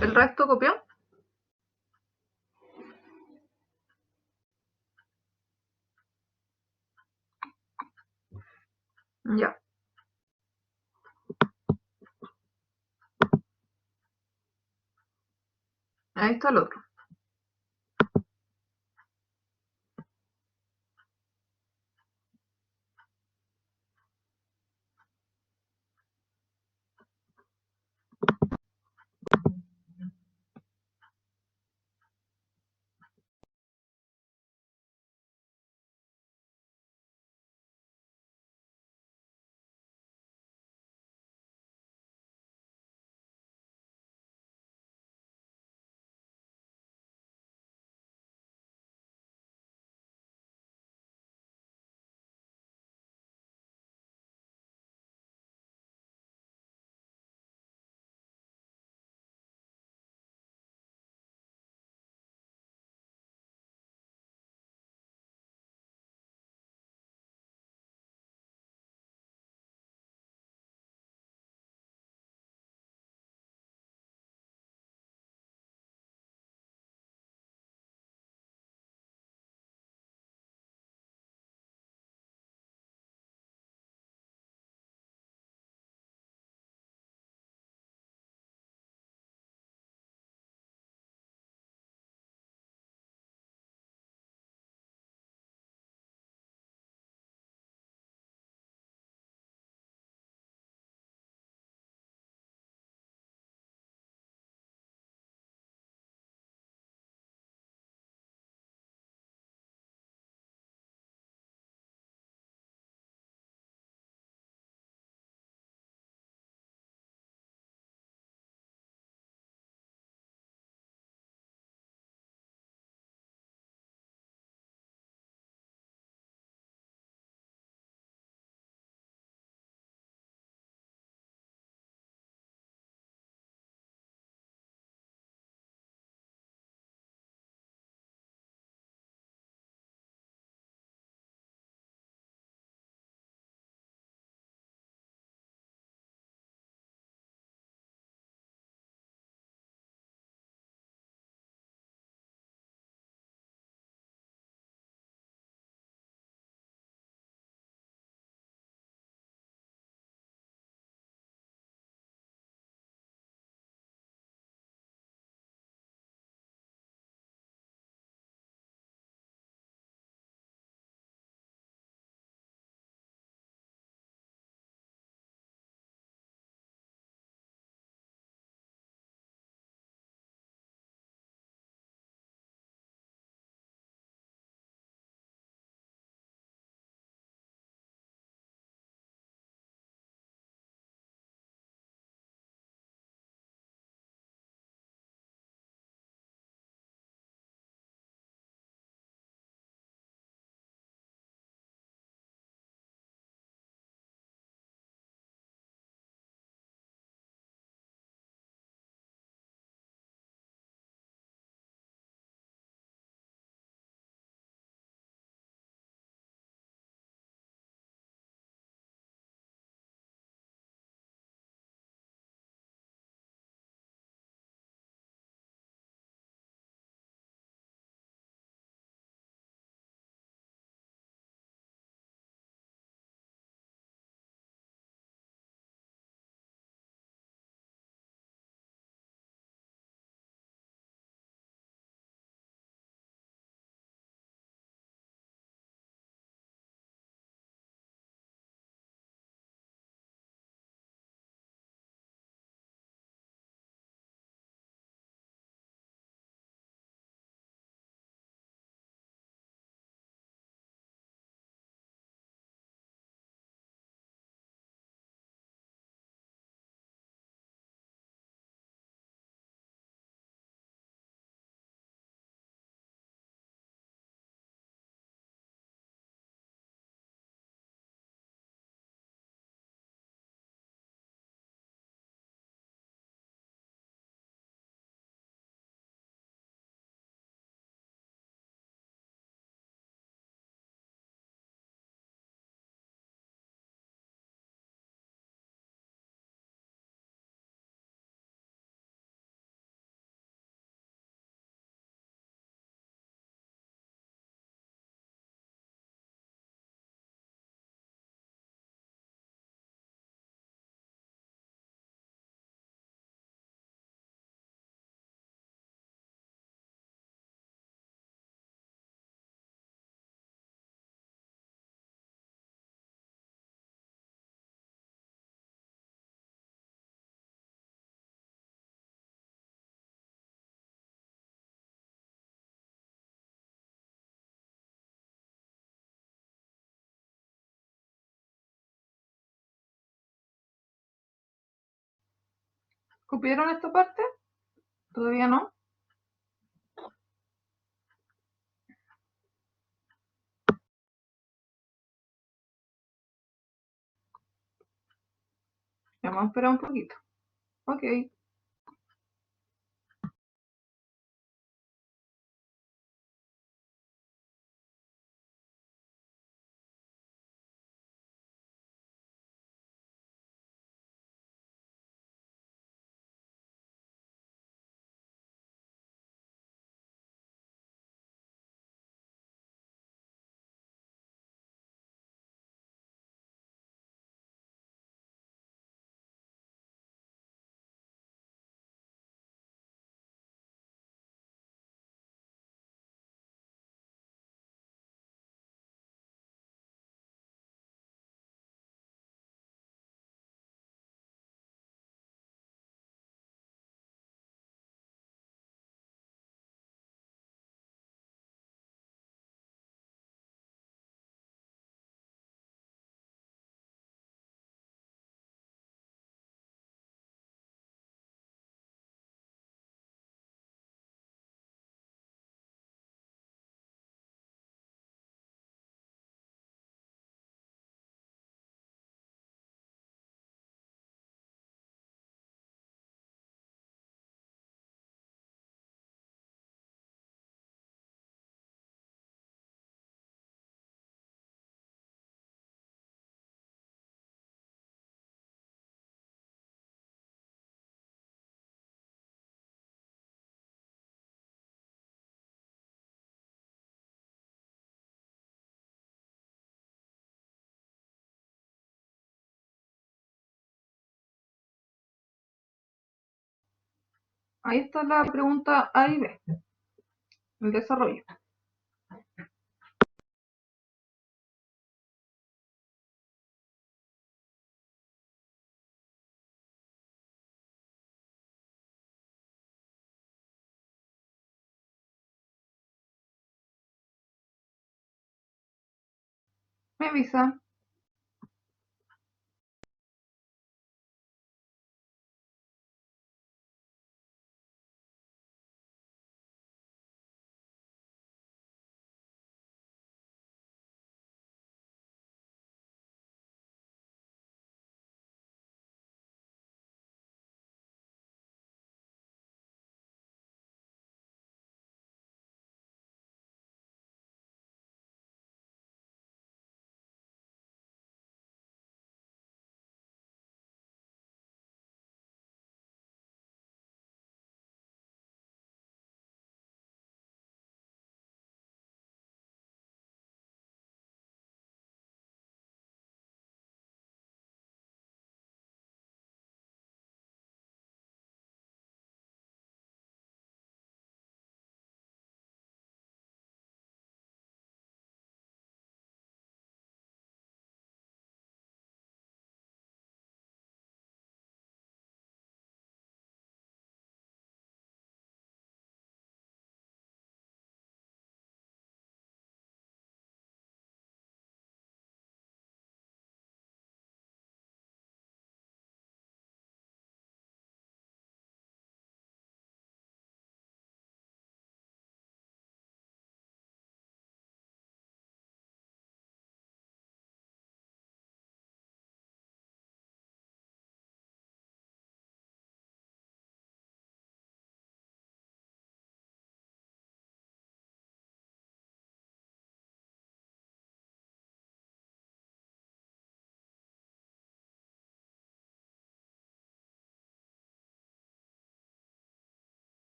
¿El resto copió? Ya. Ahí está el otro. ¿Cupieron esta parte? ¿Todavía no? Ya vamos a esperar un poquito. Ok. Ahí está la pregunta A y B, el desarrollo. Me avisa.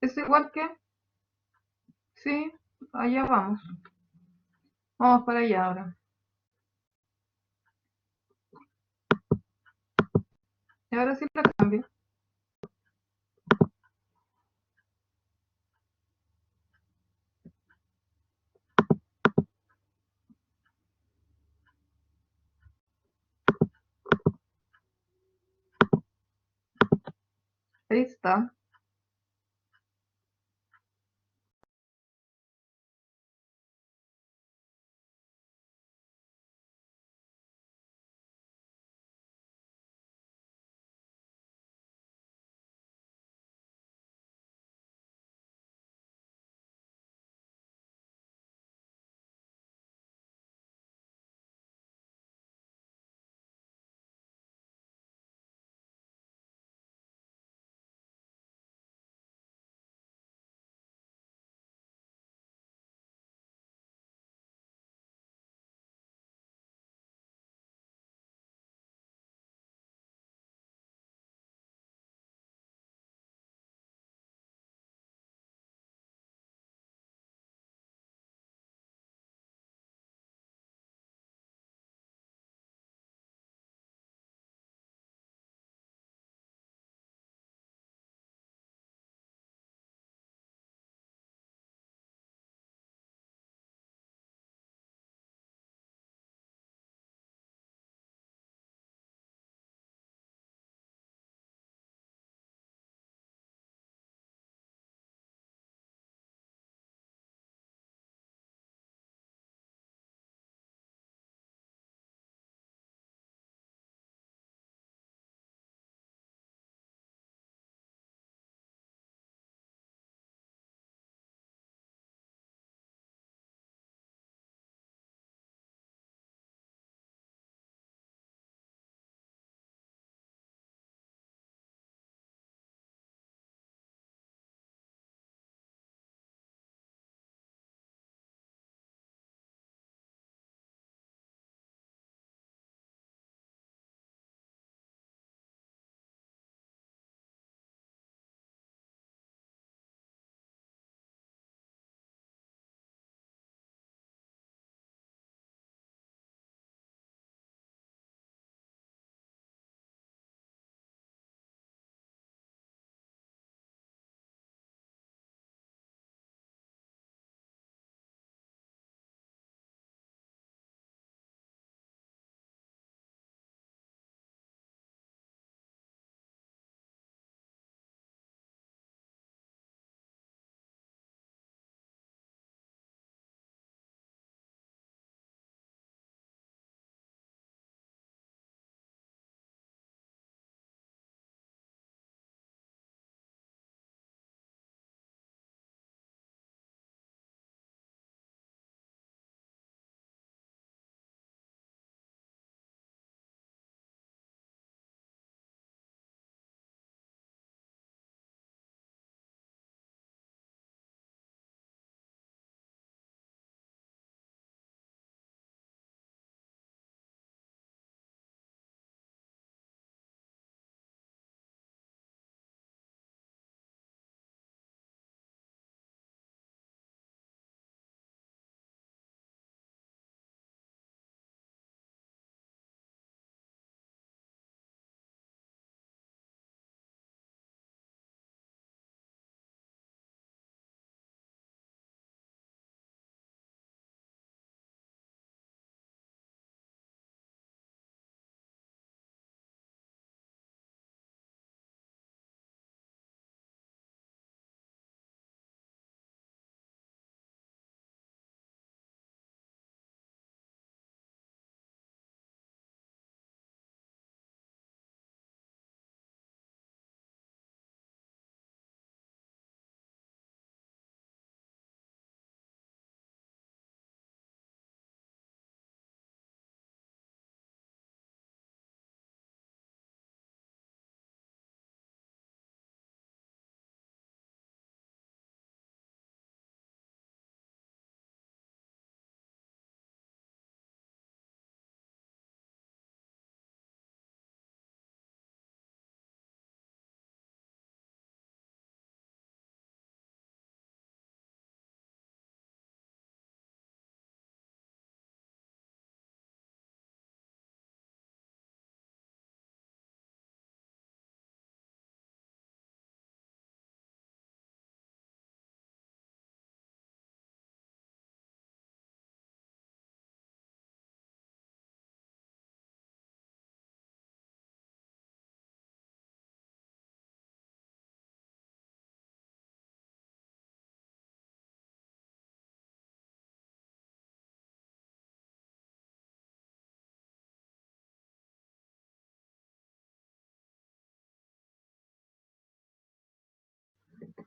¿Es igual que? Sí, allá vamos. Vamos para allá ahora. Y ahora sí la cambio. Ahí está.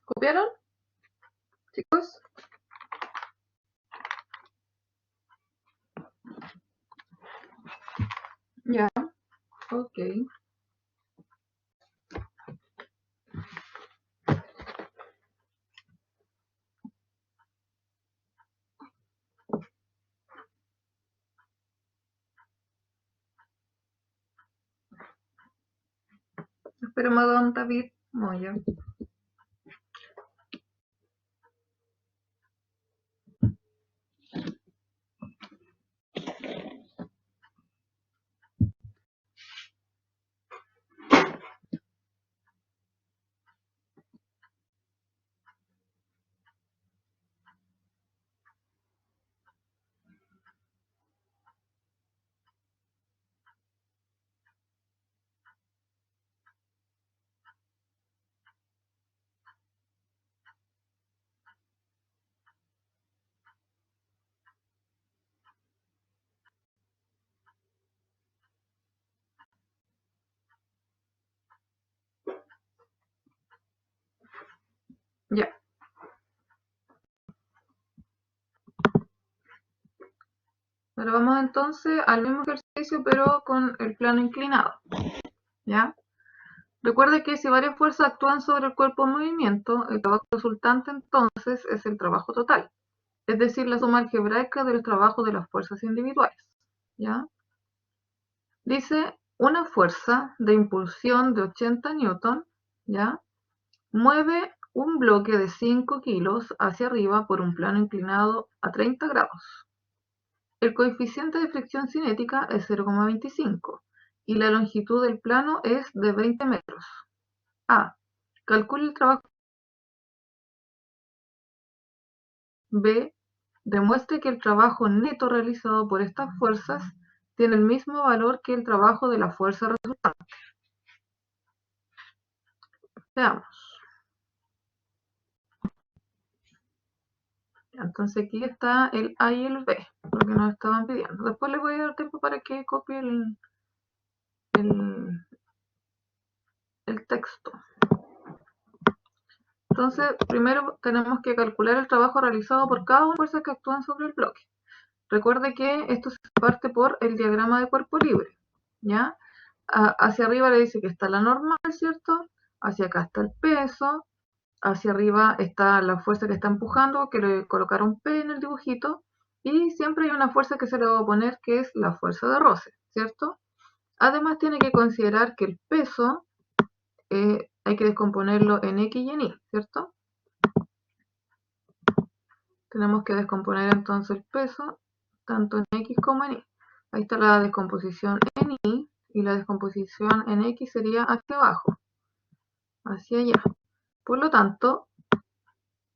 ¿Copiaron, chicos? Ya, ok. Esperemos a don David Moya. Ya. Ahora vamos entonces al mismo ejercicio, pero con el plano inclinado. ¿Ya? Recuerde que si varias fuerzas actúan sobre el cuerpo en movimiento, el trabajo resultante entonces es el trabajo total, es decir, la suma algebraica del trabajo de las fuerzas individuales. ¿Ya? Dice, una fuerza de impulsión de 80 newton, ¿ya? Mueve un bloque de 5 kilos hacia arriba por un plano inclinado a 30 grados. El coeficiente de fricción cinética es 0,25 y la longitud del plano es de 20 metros. A. Calcule el trabajo. B. Demuestre que el trabajo neto realizado por estas fuerzas tiene el mismo valor que el trabajo de la fuerza resultante. Veamos. Entonces aquí está el A y el B, lo que nos estaban pidiendo. Después les voy a dar tiempo para que copie el texto. Entonces, primero tenemos que calcular el trabajo realizado por cada una de las fuerzas que actúan sobre el bloque. Recuerde que esto se parte por el diagrama de cuerpo libre, ¿ya? Hacia arriba le dice que está la normal, ¿cierto? Hacia acá está el peso, hacia arriba está la fuerza que está empujando, que le colocaron P en el dibujito, y siempre hay una fuerza que se le va a oponer, que es la fuerza de roce, ¿cierto? Además tiene que considerar que el peso hay que descomponerlo en X y en Y, ¿cierto? Tenemos que descomponer entonces el peso tanto en X como en Y. Ahí está la descomposición en Y y la descomposición en X sería hacia abajo, hacia allá. Por lo tanto,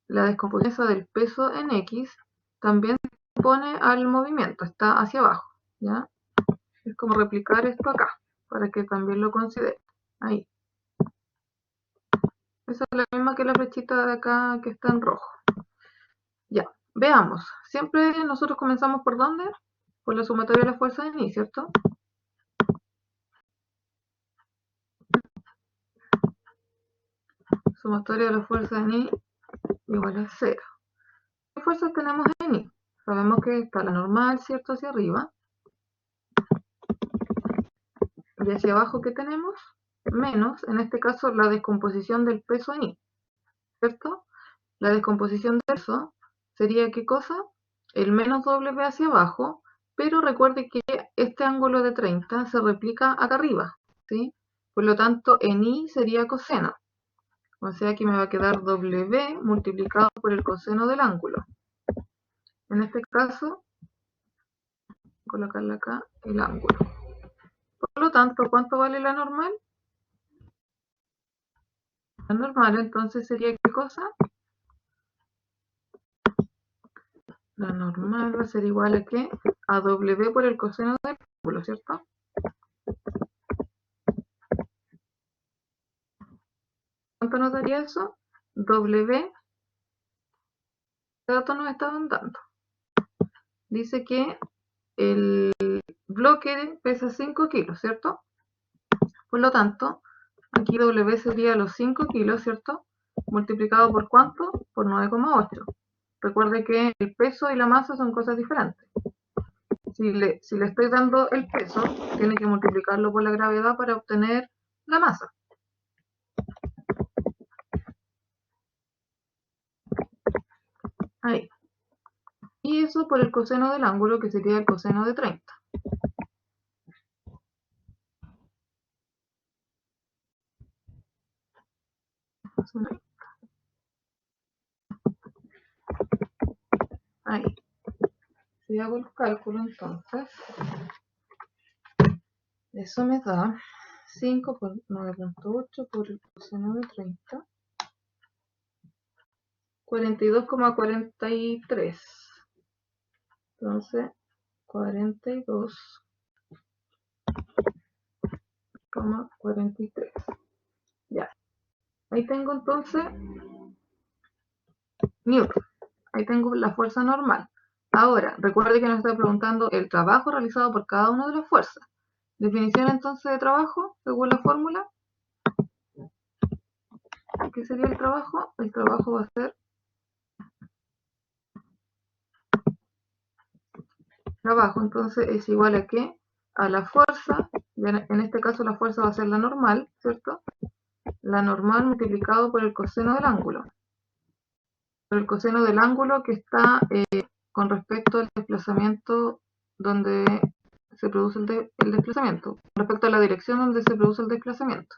la descomposición del peso en X también se opone al movimiento, está hacia abajo, ¿ya? Es como replicar esto acá, para que también lo considere. Ahí. Esa es la misma que la flechita de acá que está en rojo. Ya, veamos. Siempre nosotros comenzamos ¿por dónde? Por la sumatoria de las fuerzas en Y, ¿cierto? Sumatoria de las fuerzas en Y igual a 0. ¿Qué fuerzas tenemos en Y? Sabemos que está la normal, ¿cierto? Hacia arriba. Y hacia abajo, ¿qué tenemos? Menos, en este caso, la descomposición del peso en Y, ¿cierto? La descomposición de eso sería, ¿qué cosa? El menos W hacia abajo, pero recuerde que este ángulo de 30 se replica acá arriba, ¿sí? Por lo tanto, en Y sería coseno. O sea que me va a quedar W multiplicado por el coseno del ángulo. En este caso, colocarle acá el ángulo. Por lo tanto, ¿cuánto vale la normal? La normal entonces sería ¿qué cosa? La normal va a ser igual a ¿qué? A W por el coseno del ángulo, ¿cierto? ¿Cuánto nos daría eso? W, ¿qué datos nos estaban dando? Dice que el bloque pesa 5 kilos, ¿cierto? Por lo tanto, aquí W sería los 5 kilos, ¿cierto? multiplicado por ¿cuánto? Por 9,8. Recuerde que el peso y la masa son cosas diferentes. Si le estoy dando el peso, tiene que multiplicarlo por la gravedad para obtener la masa. Ahí. Y eso por el coseno del ángulo, que sería el coseno de 30. Ahí. Si hago el cálculo, entonces, eso me da 5 por 9,8 por el coseno de 30. 42,43. Entonces, 42,43. Ya. Ahí tengo entonces Newton. Ahí tengo la fuerza normal. Ahora, recuerde que nos está preguntando el trabajo realizado por cada una de las fuerzas. Definición entonces de trabajo, según la fórmula. ¿Qué sería el trabajo? El trabajo va a ser trabajo, entonces es igual a ¿qué? A la fuerza, en este caso la fuerza va a ser la normal, ¿cierto? La normal multiplicado por el coseno del ángulo. Por el coseno del ángulo que está con respecto al desplazamiento donde se produce el desplazamiento, con respecto a la dirección donde se produce el desplazamiento.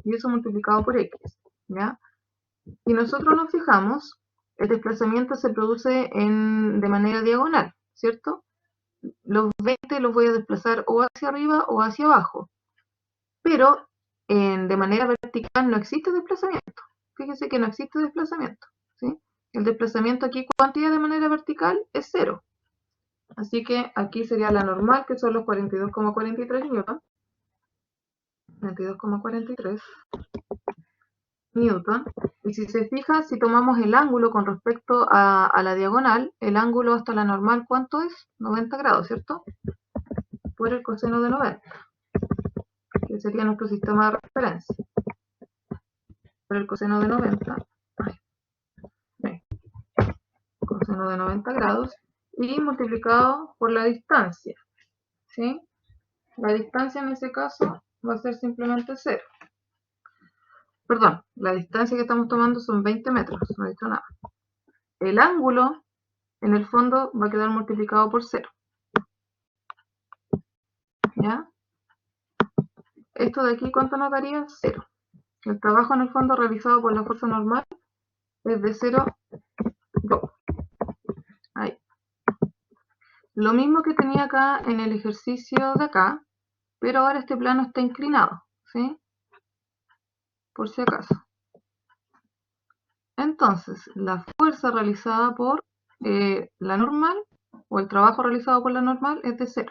Y eso multiplicado por x, ¿ya? Si nosotros nos fijamos, el desplazamiento se produce de manera diagonal, ¿cierto? Los 20 los voy a desplazar o hacia arriba o hacia abajo. Pero de manera vertical no existe desplazamiento. Fíjese que no existe desplazamiento, ¿sí? El desplazamiento aquí, cuantía de manera vertical, es 0. Así que aquí sería la normal, que son los 42,43 newton. 22,43 newton. Y si se fija, si tomamos el ángulo con respecto a la diagonal, el ángulo hasta la normal, ¿cuánto es? 90 grados, ¿cierto? Por el coseno de 90, que sería nuestro sistema de referencia. Por el coseno de 90, coseno de 90 grados, y multiplicado por la distancia, ¿sí? La distancia en ese caso va a ser simplemente 0. Perdón, la distancia que estamos tomando son 20 metros, no he dicho nada. El ángulo, en el fondo, va a quedar multiplicado por 0. ¿Ya? Esto de aquí, ¿cuánto nos daría? 0. El trabajo, en el fondo, realizado por la fuerza normal es de 0,2. Ahí. Lo mismo que tenía acá en el ejercicio de acá, pero ahora este plano está inclinado, ¿sí? Por si acaso. Entonces, la fuerza realizada por la normal, o el trabajo realizado por la normal, es de 0.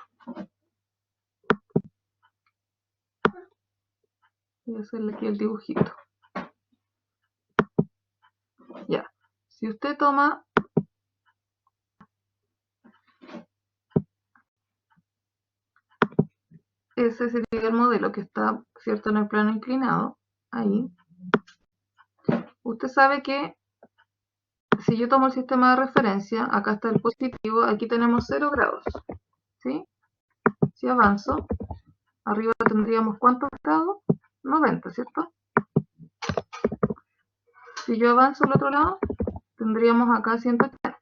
Voy a hacerle aquí el dibujito. Ya. Si usted toma ese sería el modelo que está, ¿cierto?, en el plano inclinado, ahí. Usted sabe que si yo tomo el sistema de referencia, acá está el positivo, aquí tenemos 0 grados, ¿sí? Si avanzo, arriba tendríamos ¿cuántos grados? 90, ¿cierto? Si yo avanzo al otro lado, tendríamos acá 180.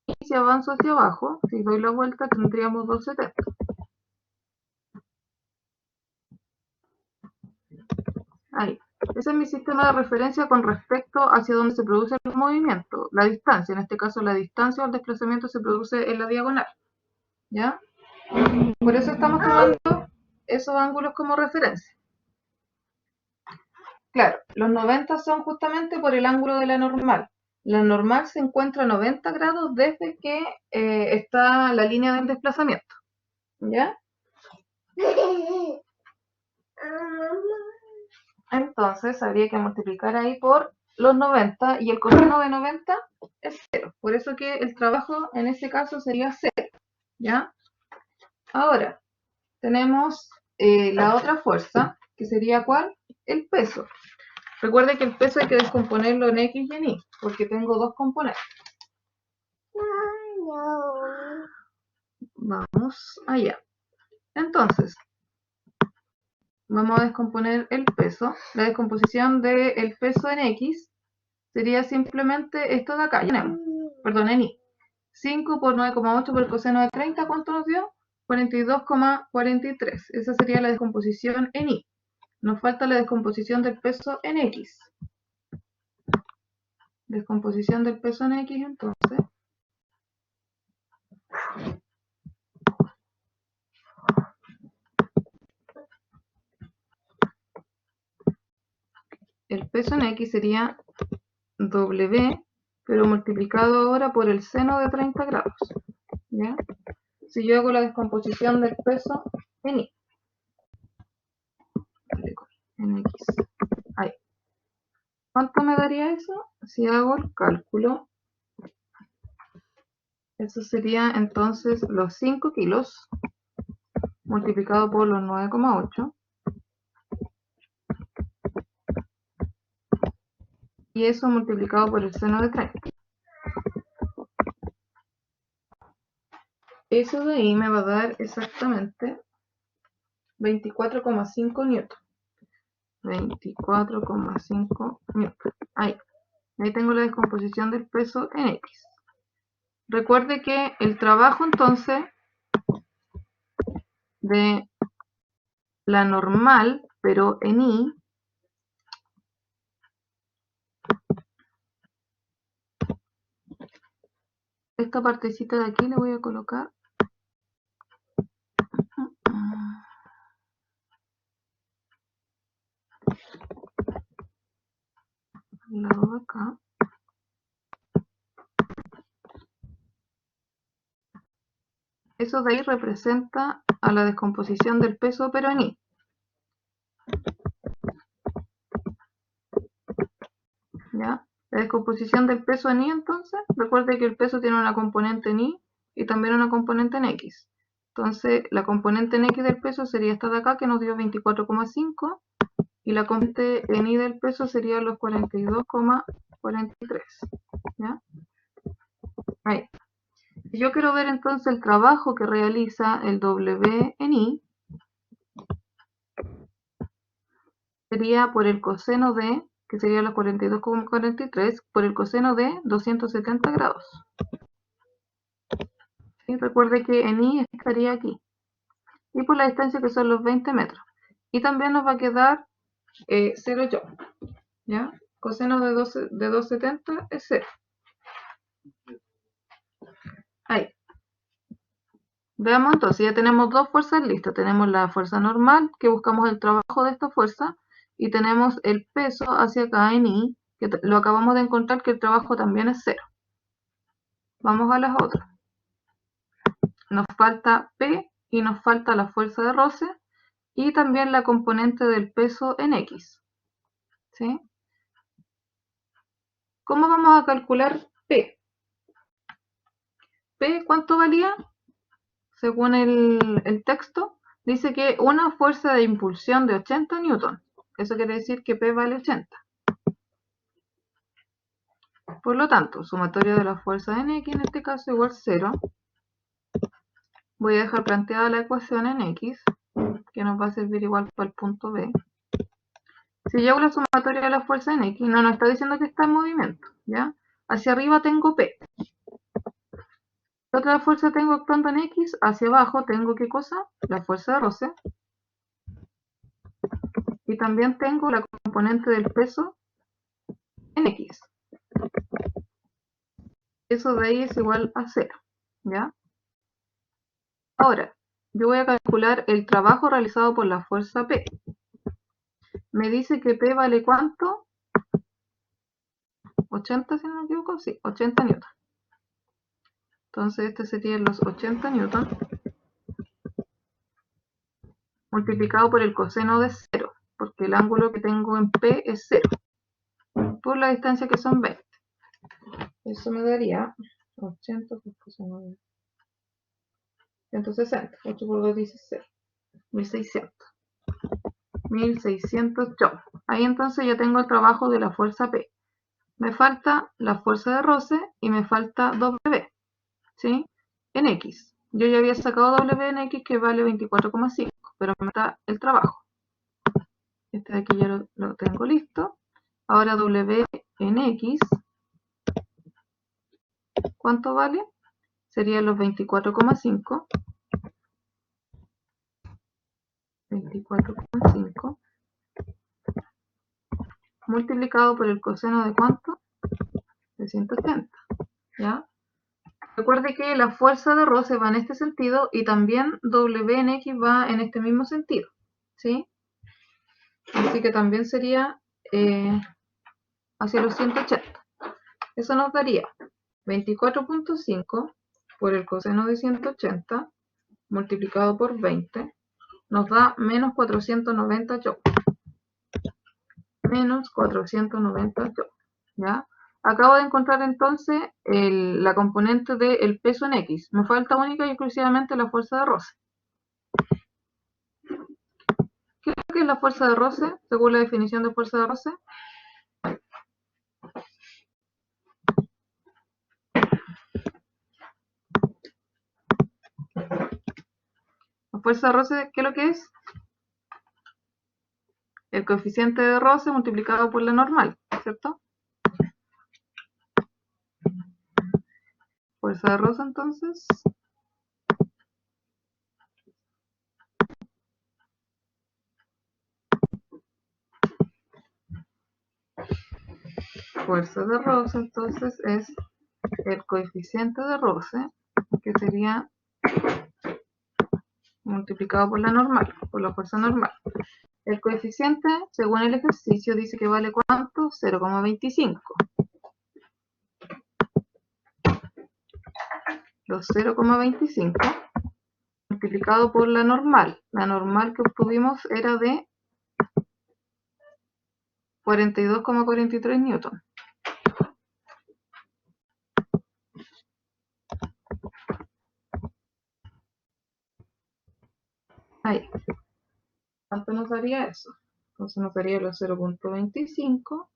Y si avanzo hacia abajo, si doy la vuelta, tendríamos 270. Ahí. Ese es mi sistema de referencia con respecto hacia donde se produce el movimiento. La distancia, en este caso la distancia o el desplazamiento se produce en la diagonal. ¿Ya? Por eso estamos tomando esos ángulos como referencia. Claro, los 90 son justamente por el ángulo de la normal. La normal se encuentra a 90 grados desde que está la línea del desplazamiento. ¿Ya? Entonces habría que multiplicar ahí por los 90 y el coseno de 90 es 0. Por eso que el trabajo en ese caso sería 0. ¿Ya? Ahora, tenemos la otra fuerza, que sería ¿cuál? El peso. Recuerde que el peso hay que descomponerlo en X y en Y, porque tengo dos componentes. Vamos allá. Entonces, vamos a descomponer el peso. La descomposición del peso en X sería simplemente esto de acá. Llenemos. Perdón, en Y. 5 por 9,8 por el coseno de 30, ¿cuánto nos dio? 42,43. Esa sería la descomposición en Y. Nos falta la descomposición del peso en X. Descomposición del peso en X, entonces. El peso en X sería W, pero multiplicado ahora por el seno de 30 grados. ¿Ya? Si yo hago la descomposición del peso en Y. En X. Ahí. ¿Cuánto me daría eso? Si hago el cálculo, eso sería entonces los 5 kilos multiplicado por los 9,8 y eso multiplicado por el seno de 30. Eso de ahí me va a dar exactamente 24,5 newton. 24,5 newton. Ahí tengo la descomposición del peso en X. Recuerde que el trabajo entonces de la normal, pero en Y, esta partecita de aquí le voy a colocar al lado de acá. Eso de ahí representa a la descomposición del peso, pero en Y. ¿Ya? La descomposición del peso en Y, entonces, recuerde que el peso tiene una componente en Y y también una componente en X. Entonces, la componente en X del peso sería esta de acá, que nos dio 24,5, y la componente en Y del peso sería los 42,43. ¿Ya? Ahí. Si yo quiero ver entonces el trabajo que realiza el W en Y, sería por el coseno de, que sería los 42,43, por el coseno de 270 grados. ¿Sí? Recuerde que en Y estaría aquí. Y por la distancia que son los 20 metros. Y también nos va a quedar 0 joule. ¿Ya? Coseno de 270 es 0. Ahí. Veamos entonces, ya tenemos dos fuerzas listas. Tenemos la fuerza normal, que buscamos el trabajo de esta fuerza, y tenemos el peso hacia acá en Y, que lo acabamos de encontrar que el trabajo también es 0. Vamos a las otras. Nos falta P y nos falta la fuerza de roce y también la componente del peso en X. ¿Sí? ¿Cómo vamos a calcular P? P, ¿cuánto valía? Según el texto, dice que una fuerza de impulsión de 80 newton. Eso quiere decir que P vale 80. Por lo tanto, sumatorio de las fuerzas en X, en este caso, igual 0. Voy a dejar planteada la ecuación en X, que nos va a servir igual para el punto B. Si yo hago la sumatoria de las fuerzas en X, no nos está diciendo que está en movimiento, ¿ya? Hacia arriba tengo P. ¿Qué otra fuerza tengo actuando en X? Hacia abajo tengo, ¿qué cosa? La fuerza de roce. Y también tengo la componente del peso en X. Eso de ahí es igual a 0, ¿ya? Ahora, yo voy a calcular el trabajo realizado por la fuerza P. Me dice que P vale ¿cuánto? 80, si no me equivoco, sí, 80 newton. Entonces este serían los 80 newton multiplicado por el coseno de 0, porque el ángulo que tengo en P es 0, por la distancia que son 20. Eso me daría 80 por coseno de 160, 8 por 2, 16, 1600. 1600 joules. Ahí entonces ya tengo el trabajo de la fuerza P. Me falta la fuerza de roce y me falta W, ¿sí? En X. Yo ya había sacado W en X que vale 24,5, pero me da el trabajo. Este de aquí ya lo tengo listo. Ahora W en X, ¿cuánto vale? Serían los 24,5. 24,5 multiplicado por el coseno de ¿cuánto? De 180, ¿ya? Recuerde que la fuerza de roce va en este sentido y también W en X va en este mismo sentido, ¿sí? Así que también sería hacia los 180. Eso nos daría 24,5 por el coseno de 180 multiplicado por 20 nos da menos 490 joules. Menos 490 joules, ¿ya? Acabo de encontrar entonces la componente del peso en X. Me falta única y exclusivamente la fuerza de roce. ¿Qué es la fuerza de roce según la definición de fuerza de roce? La fuerza de roce, ¿qué es lo que es? El coeficiente de roce multiplicado por la normal, ¿cierto? Fuerza de roce entonces. Fuerza de roce entonces es el coeficiente de roce, que sería multiplicado por la normal, por la fuerza normal. El coeficiente, según el ejercicio, dice que vale ¿cuánto? 0,25. Los 0,25 multiplicado por la normal. La normal que obtuvimos era de 42,43 newton. Ahí. ¿Cuánto nos daría eso? Entonces nos daría los 0,25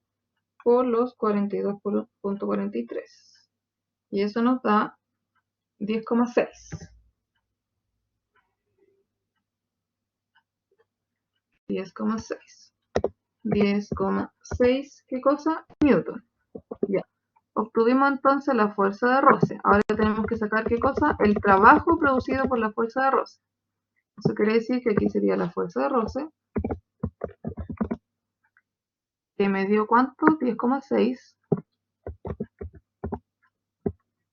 por los 42,43. Y eso nos da 10,6. 10,6. 10,6, ¿qué cosa? Newton. Ya. Obtuvimos entonces la fuerza de roce. Ahora tenemos que sacar ¿qué cosa? El trabajo producido por la fuerza de roce. Eso quiere decir que aquí sería la fuerza de roce, que me dio ¿cuánto? 10,6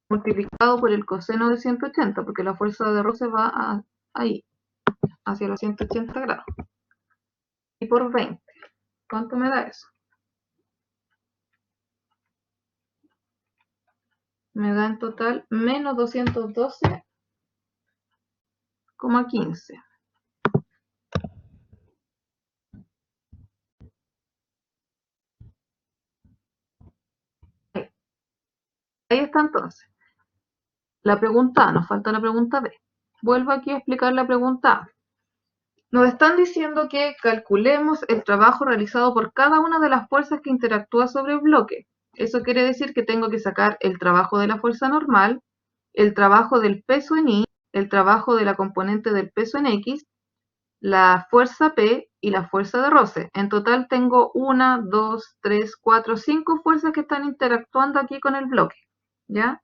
multiplicado por el coseno de 180, porque la fuerza de roce va ahí, hacia los 180 grados. Y por 20. ¿Cuánto me da eso? Me da en total menos 212,15. Ahí está entonces. La pregunta A, nos falta la pregunta B. Vuelvo aquí a explicar la pregunta A. Nos están diciendo que calculemos el trabajo realizado por cada una de las fuerzas que interactúa sobre el bloque. Eso quiere decir que tengo que sacar el trabajo de la fuerza normal, el trabajo del peso en Y, el trabajo de la componente del peso en X, la fuerza P y la fuerza de roce. En total tengo 1, 2, 3, 4, 5 fuerzas que están interactuando aquí con el bloque, ¿ya?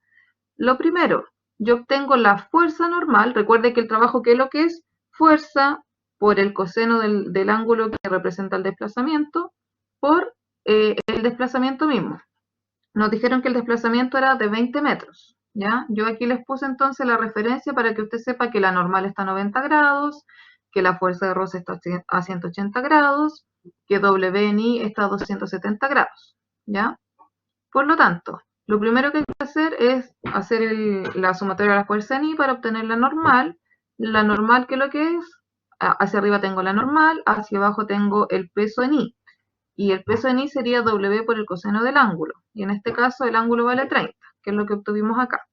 Lo primero, yo obtengo la fuerza normal. Recuerde que el trabajo, ¿qué es lo que es? Fuerza por el coseno del ángulo que representa el desplazamiento por el desplazamiento mismo. Nos dijeron que el desplazamiento era de 20 metros, ¿ya? Yo aquí les puse entonces la referencia para que usted sepa que la normal está a 90 grados, que la fuerza de roce está a 180 grados, que W en I está a 270 grados, ¿ya? Por lo tanto, lo primero que hay que hacer es hacer la sumatoria de la fuerza en I para obtener la normal. La normal, ¿qué es lo que es? Hacia arriba tengo la normal, hacia abajo tengo el peso en I. Y el peso en I sería W por el coseno del ángulo. Y en este caso el ángulo vale 30, que es lo que obtuvimos acá.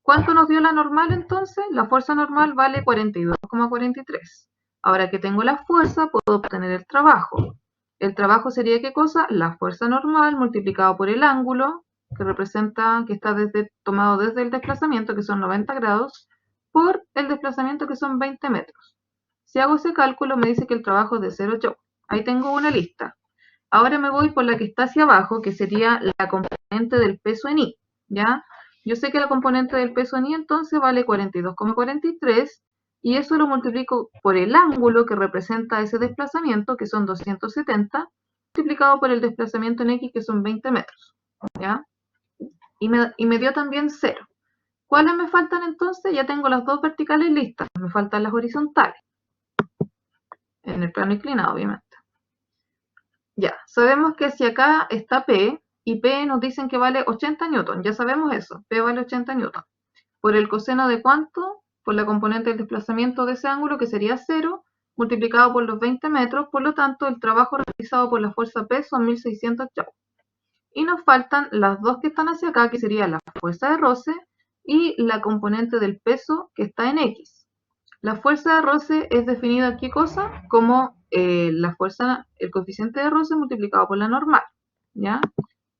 ¿Cuánto nos dio la normal entonces? La fuerza normal vale 42,43. Ahora que tengo la fuerza, puedo obtener el trabajo. El trabajo sería ¿qué cosa? La fuerza normal multiplicado por el ángulo, que representa, que está tomado desde el desplazamiento, que son 90 grados, por el desplazamiento, que son 20 metros. Si hago ese cálculo, me dice que el trabajo es de 0 joules. Ahí tengo una lista. Ahora me voy por la que está hacia abajo, que sería la componente del peso en I, ¿ya? Yo sé que la componente del peso en I entonces vale 42,43 y eso lo multiplico por el ángulo que representa ese desplazamiento, que son 270, multiplicado por el desplazamiento en X, que son 20 metros, ¿ya? Y me dio también 0. ¿Cuáles me faltan entonces? Ya tengo las dos verticales listas, me faltan las horizontales, en el plano inclinado, obviamente. Ya, sabemos que si acá está P, y P nos dicen que vale 80 newton, ya sabemos eso, P vale 80 newton. ¿Por el coseno de cuánto? Por la componente del desplazamiento de ese ángulo, que sería 0, multiplicado por los 20 metros, por lo tanto el trabajo realizado por la fuerza P son 1600 joules. Y nos faltan las dos que están hacia acá, que sería la fuerza de roce y la componente del peso, que está en X. La fuerza de roce es definida, ¿qué cosa? Como la fuerza, el coeficiente de roce multiplicado por la normal, ¿ya?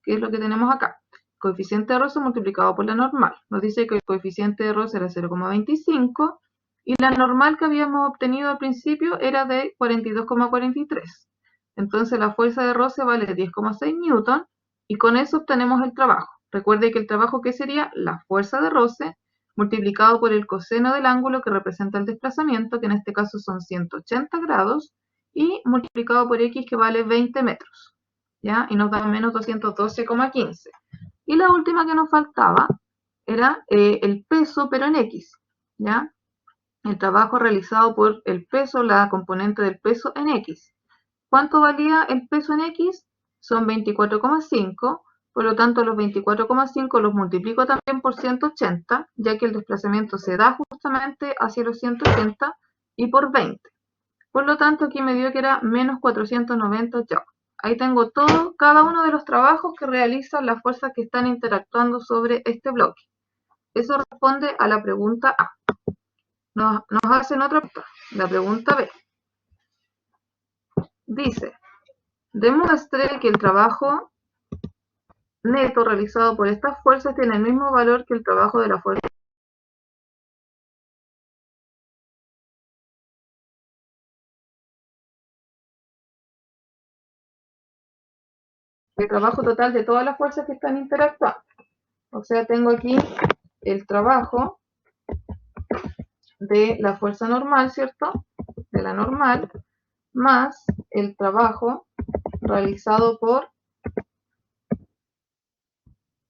¿Qué es lo que tenemos acá? Coeficiente de roce multiplicado por la normal. Nos dice que el coeficiente de roce era 0,25 y la normal que habíamos obtenido al principio era de 42,43. Entonces la fuerza de roce vale 10,6 newton y con eso obtenemos el trabajo. Recuerde que el trabajo, ¿qué sería? La fuerza de roce multiplicado por el coseno del ángulo que representa el desplazamiento, que en este caso son 180 grados, y multiplicado por X, que vale 20 metros, ¿ya? Y nos da menos 212,15. Y la última que nos faltaba era el peso, pero en X, ¿ya? El trabajo realizado por el peso, la componente del peso en X. ¿Cuánto valía el peso en X? Son 24,5. Por lo tanto, los 24,5 los multiplico también por 180, ya que el desplazamiento se da justamente hacia los 180, y por 20. Por lo tanto, aquí me dio que era menos 490 joules. Ahí tengo todo, cada uno de los trabajos que realizan las fuerzas que están interactuando sobre este bloque. Eso responde a la pregunta A. Nos hacen otra pregunta, la pregunta B. Dice, demuestre que el trabajo neto realizado por estas fuerzas tiene el mismo valor que el trabajo de la fuerza. El trabajo total de todas las fuerzas que están interactuando. O sea, tengo aquí el trabajo de la fuerza normal, ¿cierto? De la normal, más el trabajo realizado por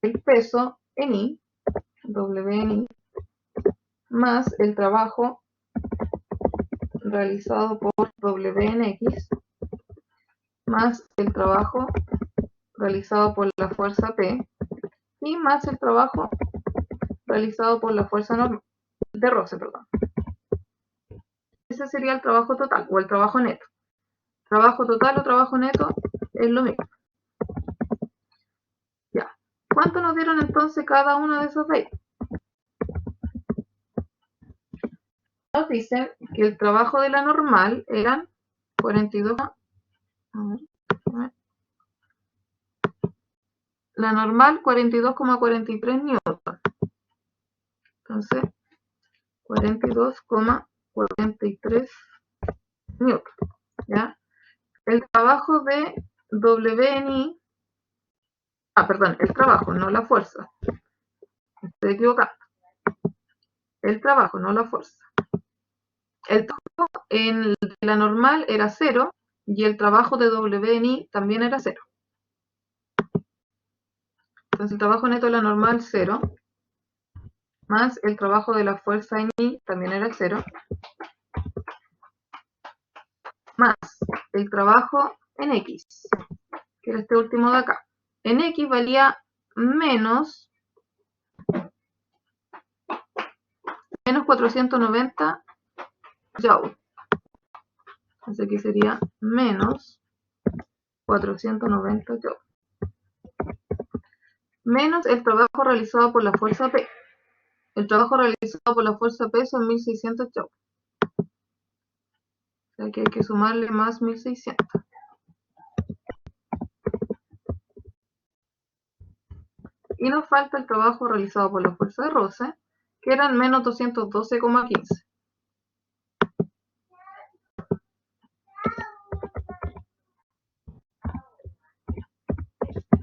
el peso en I, W en I, más el trabajo realizado por W en X, más el trabajo realizado por la fuerza P, y más el trabajo realizado por la fuerza normal, de roce, perdón. Ese sería el trabajo total, o el trabajo neto. Trabajo total o trabajo neto es lo mismo. Ya. ¿Cuánto nos dieron entonces cada uno de esos de ahí? Nos dicen que el trabajo de la normal eran 42. La normal 42,43 newton. Entonces, 42,43 newton. ¿Ya? El trabajo de W en I, perdón, el trabajo, no la fuerza. Estoy equivocado. El trabajo, no la fuerza. El trabajo en la normal era 0 y el trabajo de W en I también era 0. Entonces el trabajo neto de la normal 0, más el trabajo de la fuerza en I también era 0, más el trabajo en X, que era este último de acá. En X valía menos 490 joules. Entonces aquí sería menos 490 joules. Menos el trabajo realizado por la fuerza P. El trabajo realizado por la fuerza P son 1600 joules. Aquí hay que sumarle más 1600. Y nos falta el trabajo realizado por la fuerza de roce, que eran menos 212,15.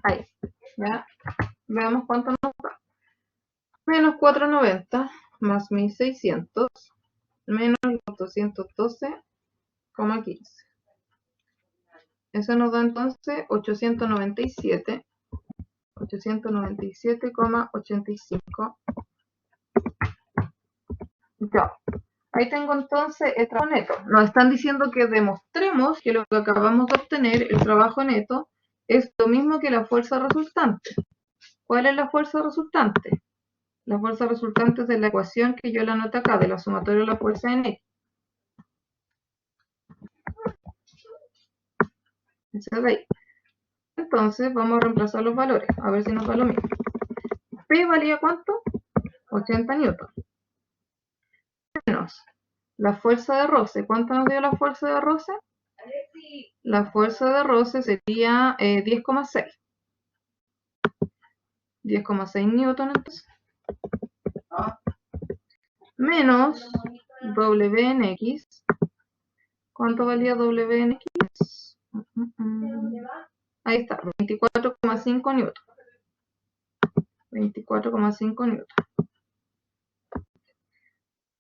Ahí, ¿ya? Veamos cuánto nos da. Menos 490 más 1600 menos 212,15. Eso nos da entonces 897,85. Ya. Ahí tengo entonces el trabajo neto. Nos están diciendo que demostremos que lo que acabamos de obtener, el trabajo neto, es lo mismo que la fuerza resultante. ¿Cuál es la fuerza resultante? La fuerza resultante es de la ecuación que yo la anoto acá, de la sumatoria de la fuerza en X. Esa de ahí. Entonces vamos a reemplazar los valores, a ver si nos da lo mismo. P valía ¿cuánto? 80 newton. Menos la fuerza de roce. ¿Cuánto nos dio la fuerza de roce? La fuerza de roce sería 10,6. 10,6 newton entonces. Menos W en X. ¿Cuánto valía W en X? Ahí está, 24,5 newton. 24,5 newton.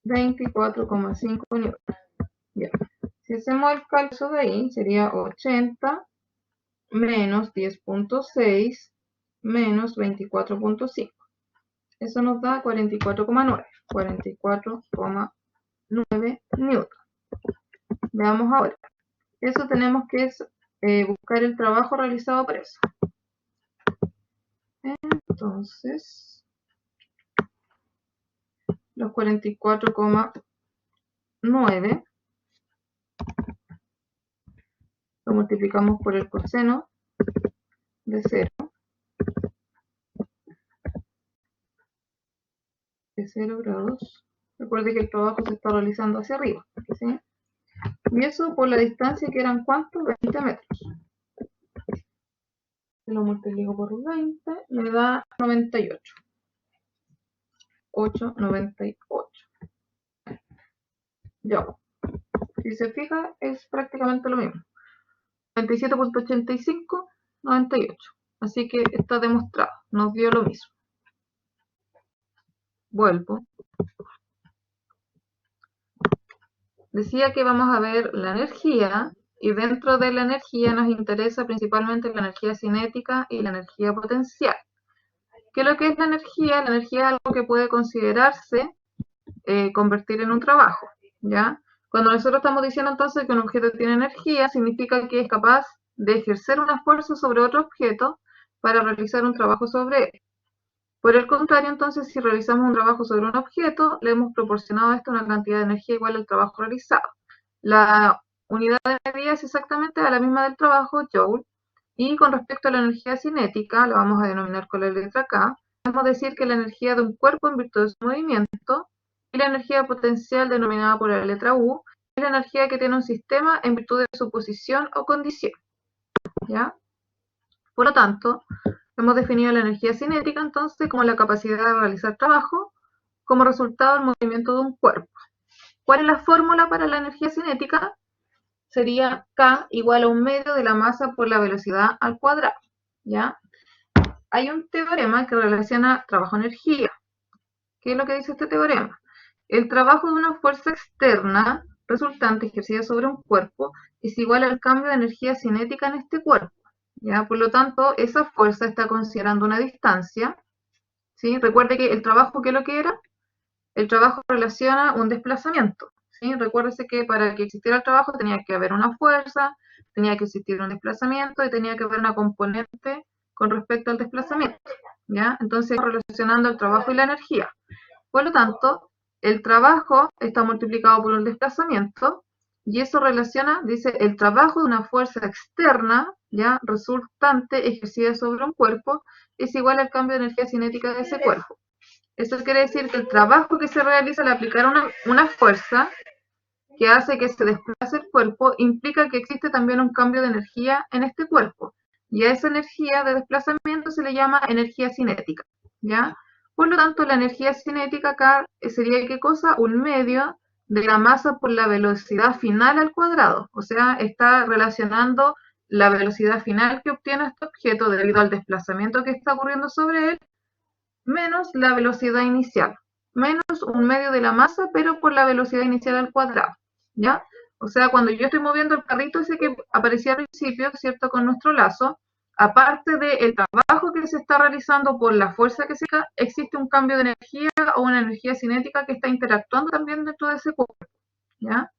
24,5 newton. Ya. Si hacemos el cálculo de ahí, sería 80 menos 10,6 menos 24,5. Eso nos da 44,9. 44,9 newton. Veamos ahora. Eso tenemos que buscar el trabajo realizado por eso. Entonces, los 44,9 lo multiplicamos por el coseno de 0. De 0 grados. Recuerde que el trabajo se está realizando hacia arriba. ¿Sí? Y eso por la distancia que eran ¿cuántos? 20 metros. Si lo multiplico por 20, me da 98. 8,98. Ya. Si se fija, es prácticamente lo mismo. 97,85, 98. Así que está demostrado. Nos dio lo mismo. Vuelvo. Decía que vamos a ver la energía, y dentro de la energía nos interesa principalmente la energía cinética y la energía potencial. ¿Qué es lo que es la energía? La energía es algo que puede considerarse convertir en un trabajo, ¿ya? Cuando nosotros estamos diciendo entonces que un objeto tiene energía, significa que es capaz de ejercer una fuerza sobre otro objeto para realizar un trabajo sobre él. Por el contrario, entonces, si realizamos un trabajo sobre un objeto, le hemos proporcionado a esto una cantidad de energía igual al trabajo realizado. La unidad de medida es exactamente la misma del trabajo, joule, y con respecto a la energía cinética, la vamos a denominar con la letra K, podemos decir que la energía de un cuerpo en virtud de su movimiento, y la energía potencial denominada por la letra U, es la energía que tiene un sistema en virtud de su posición o condición, ¿ya? Por lo tanto, hemos definido la energía cinética entonces como la capacidad de realizar trabajo como resultado del movimiento de un cuerpo. ¿Cuál es la fórmula para la energía cinética? Sería K igual a 1/2 de la masa por la velocidad al cuadrado, ¿ya? Hay un teorema que relaciona trabajo-energía. ¿Qué es lo que dice este teorema? El trabajo de una fuerza externa resultante ejercida sobre un cuerpo es igual al cambio de energía cinética en este cuerpo. ¿Ya? Por lo tanto, esa fuerza está considerando una distancia, ¿sí? Recuerde que el trabajo, ¿qué es lo que era? El trabajo relaciona un desplazamiento, ¿sí? Recuérdese que para que existiera el trabajo tenía que haber una fuerza, tenía que existir un desplazamiento y tenía que haber una componente con respecto al desplazamiento, ¿ya? Entonces, relacionando el trabajo y la energía. Por lo tanto, el trabajo está multiplicado por el desplazamiento y eso relaciona, dice, el trabajo de una fuerza externa, ya, resultante ejercida sobre un cuerpo, es igual al cambio de energía cinética de ese cuerpo. Eso quiere decir que el trabajo que se realiza al aplicar una fuerza que hace que se desplace el cuerpo, implica que existe también un cambio de energía en este cuerpo. Y a esa energía de desplazamiento se le llama energía cinética, ¿ya? Por lo tanto, la energía cinética acá sería, ¿qué cosa? Un medio de la masa por la velocidad final al cuadrado. O sea, está relacionando la velocidad final que obtiene este objeto debido al desplazamiento que está ocurriendo sobre él, menos la velocidad inicial, menos un medio de la masa, pero por la velocidad inicial al cuadrado, ¿ya? O sea, cuando yo estoy moviendo el carrito ese que aparecía al principio, ¿cierto? Con nuestro lazo, aparte del trabajo que se está realizando por la fuerza que se da, existe un cambio de energía o una energía cinética que está interactuando también dentro de ese cuerpo, ¿ya?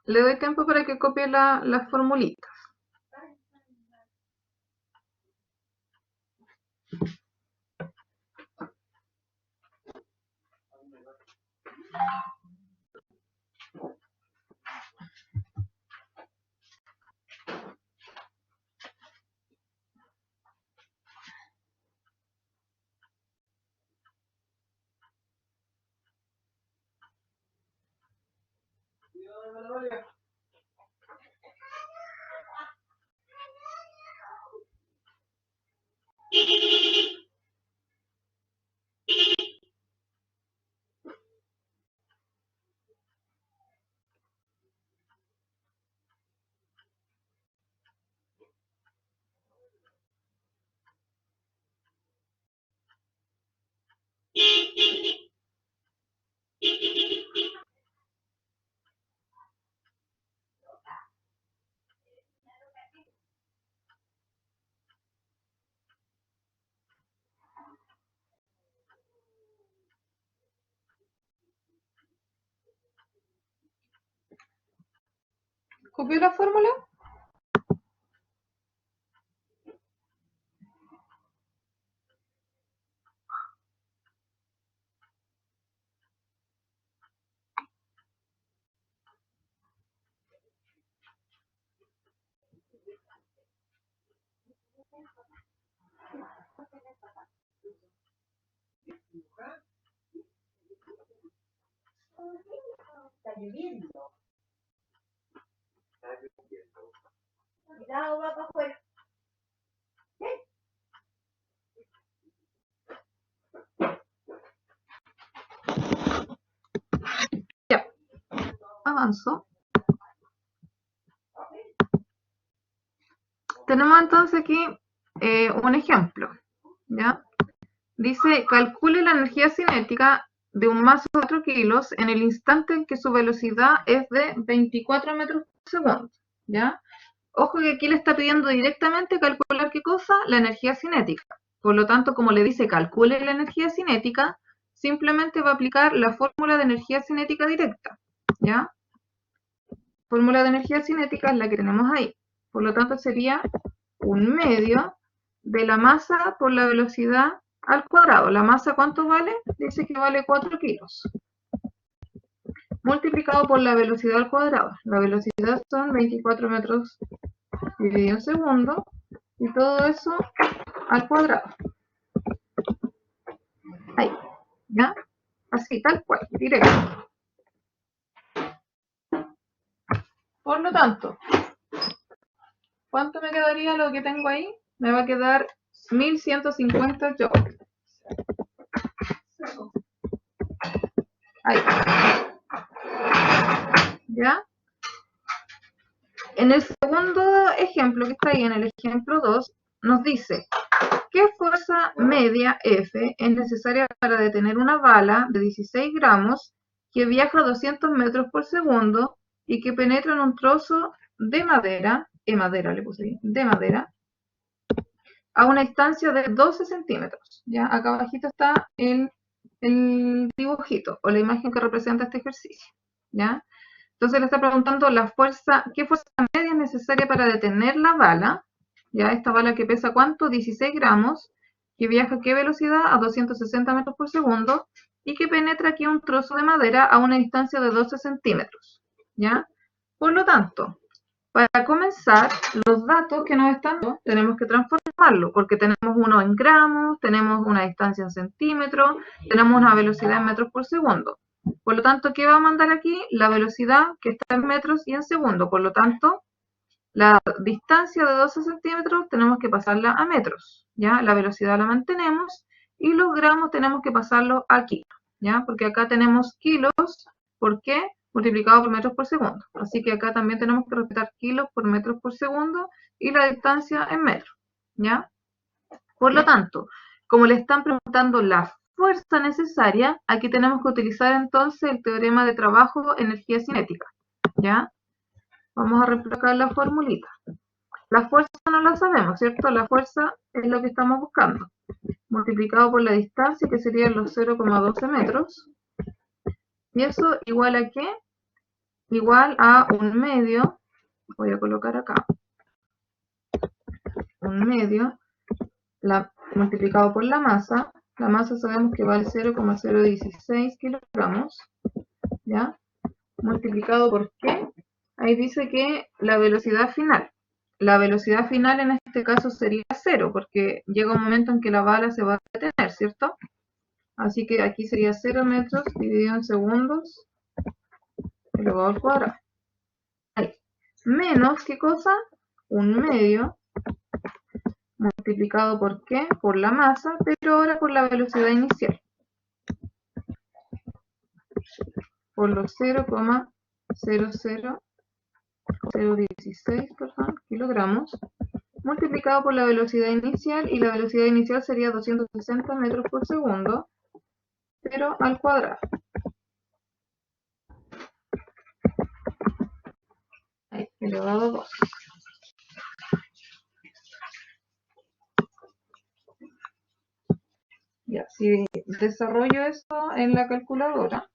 Le doy tiempo para que copie las formulitas. ¿Copió la fórmula? Está lloviendo. Cuidado, va para afuera. Ya, avanzo. Tenemos entonces aquí un ejemplo, ¿ya? Dice, calcule la energía cinética de un mazo de 4 kilos en el instante en que su velocidad es de 24 metros por segundo, ¿ya? Ojo que aquí le está pidiendo directamente calcular ¿qué cosa? La energía cinética. Por lo tanto, como le dice calcule la energía cinética, simplemente va a aplicar la fórmula de energía cinética directa, ¿ya? Fórmula de energía cinética es la que tenemos ahí. Por lo tanto, sería un medio de la masa por la velocidad al cuadrado. ¿La masa cuánto vale? Dice que vale 4 kilos. Multiplicado por la velocidad al cuadrado. La velocidad son 24 metros dividido en segundo. Y todo eso al cuadrado. Ahí. ¿Ya? Así, tal cual, directo. Por lo tanto, ¿cuánto me quedaría lo que tengo ahí? Me va a quedar 1150 joules. Ahí. ¿Ya? En el segundo ejemplo que está ahí, en el ejemplo 2, nos dice, ¿qué fuerza media F es necesaria para detener una bala de 16 gramos que viaja a 200 metros por segundo y que penetra en un trozo de madera, le puse ahí, de madera, a una distancia de 12 centímetros? ¿Ya? Acá abajito está el dibujito o la imagen que representa este ejercicio. ¿Ya? Entonces le está preguntando ¿qué fuerza media es necesaria para detener la bala? Ya, esta bala que pesa ¿cuánto? 16 gramos, que viaja a qué velocidad? A 260 metros por segundo, y que penetra aquí un trozo de madera a una distancia de 12 centímetros. ¿Ya? Por lo tanto, Para comenzar, los datos que nos están dando, tenemos que transformarlo, porque tenemos uno en gramos, tenemos una distancia en centímetros, tenemos una velocidad en metros por segundo. Por lo tanto, ¿qué va a mandar aquí? La velocidad que está en metros y en segundos. Por lo tanto, la distancia de 12 centímetros tenemos que pasarla a metros, ¿ya? La velocidad la mantenemos y los gramos tenemos que pasarlos a kilos, ¿ya? Porque acá tenemos kilos, ¿por qué? Multiplicado por metros por segundo. Así que acá también tenemos que respetar kilos por metros por segundo y la distancia en metros, ¿ya? Por lo tanto, como le están preguntando la fuerza necesaria, aquí tenemos que utilizar entonces el teorema de trabajo-energía cinética, ¿ya? Vamos a reemplazar la formulita. La fuerza no la sabemos, ¿cierto? La fuerza es lo que estamos buscando. Multiplicado por la distancia, que serían los 0,12 metros. ¿Y eso igual a qué? Igual a un medio, voy a colocar acá, un medio, multiplicado por la masa sabemos que vale 0,016 kilogramos, ¿ya? Multiplicado por qué, ahí dice que la velocidad final en este caso sería 0, porque llega un momento en que la bala se va a detener, ¿cierto? Así que aquí sería 0 metros dividido en segundos elevado al cuadrado. Ahí. Menos, ¿qué cosa? Un medio multiplicado por qué? Por la masa, pero ahora por la velocidad inicial. Por los 0,016 kilogramos, multiplicado por la velocidad inicial, y la velocidad inicial sería 260 metros por segundo, pero al cuadrado. Ahí, elevado a 2. Ya, si desarrollo esto en la calculadora,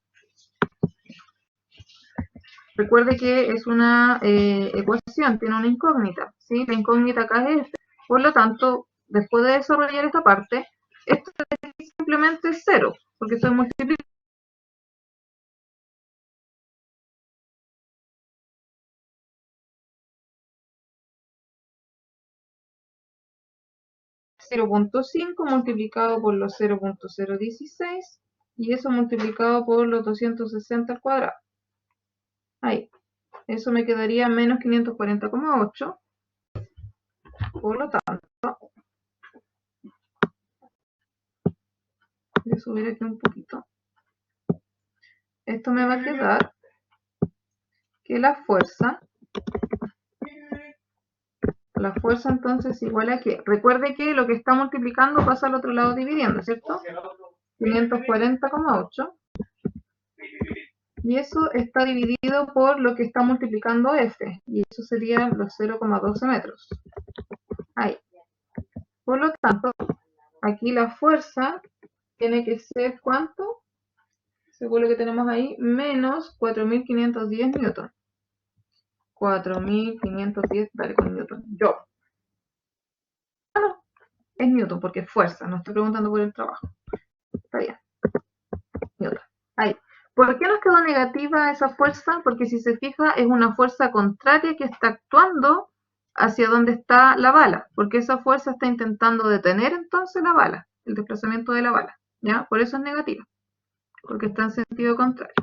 recuerde que es una ecuación, tiene una incógnita, ¿sí? La incógnita acá es F. Por lo tanto, después de desarrollar esta parte, esto es simplemente 0, porque estoy multiplicando 0,5 multiplicado por los 0,016 y eso multiplicado por los 260 al cuadrado. Ahí. Eso me quedaría menos 540,8. Por lo tanto, voy a subir aquí un poquito. Esto me va a quedar que la fuerza entonces igual a que, recuerde que lo que está multiplicando pasa al otro lado dividiendo, ¿cierto? 540,8. Y eso está dividido por lo que está multiplicando F, y eso sería los 0,12 metros. Ahí. Por lo tanto, aquí la fuerza tiene que ser, ¿cuánto? Según lo que tenemos ahí, menos 4.510 newton. 4.510, dale con newton. Yo. Ah, no, es newton porque es fuerza, no estoy preguntando por el trabajo. Está bien. Newton. Ahí. ¿Por qué nos quedó negativa esa fuerza? Porque si se fija es una fuerza contraria que está actuando hacia donde está la bala, porque esa fuerza está intentando detener entonces la bala, el desplazamiento de la bala, ¿ya? Por eso es negativa, porque está en sentido contrario.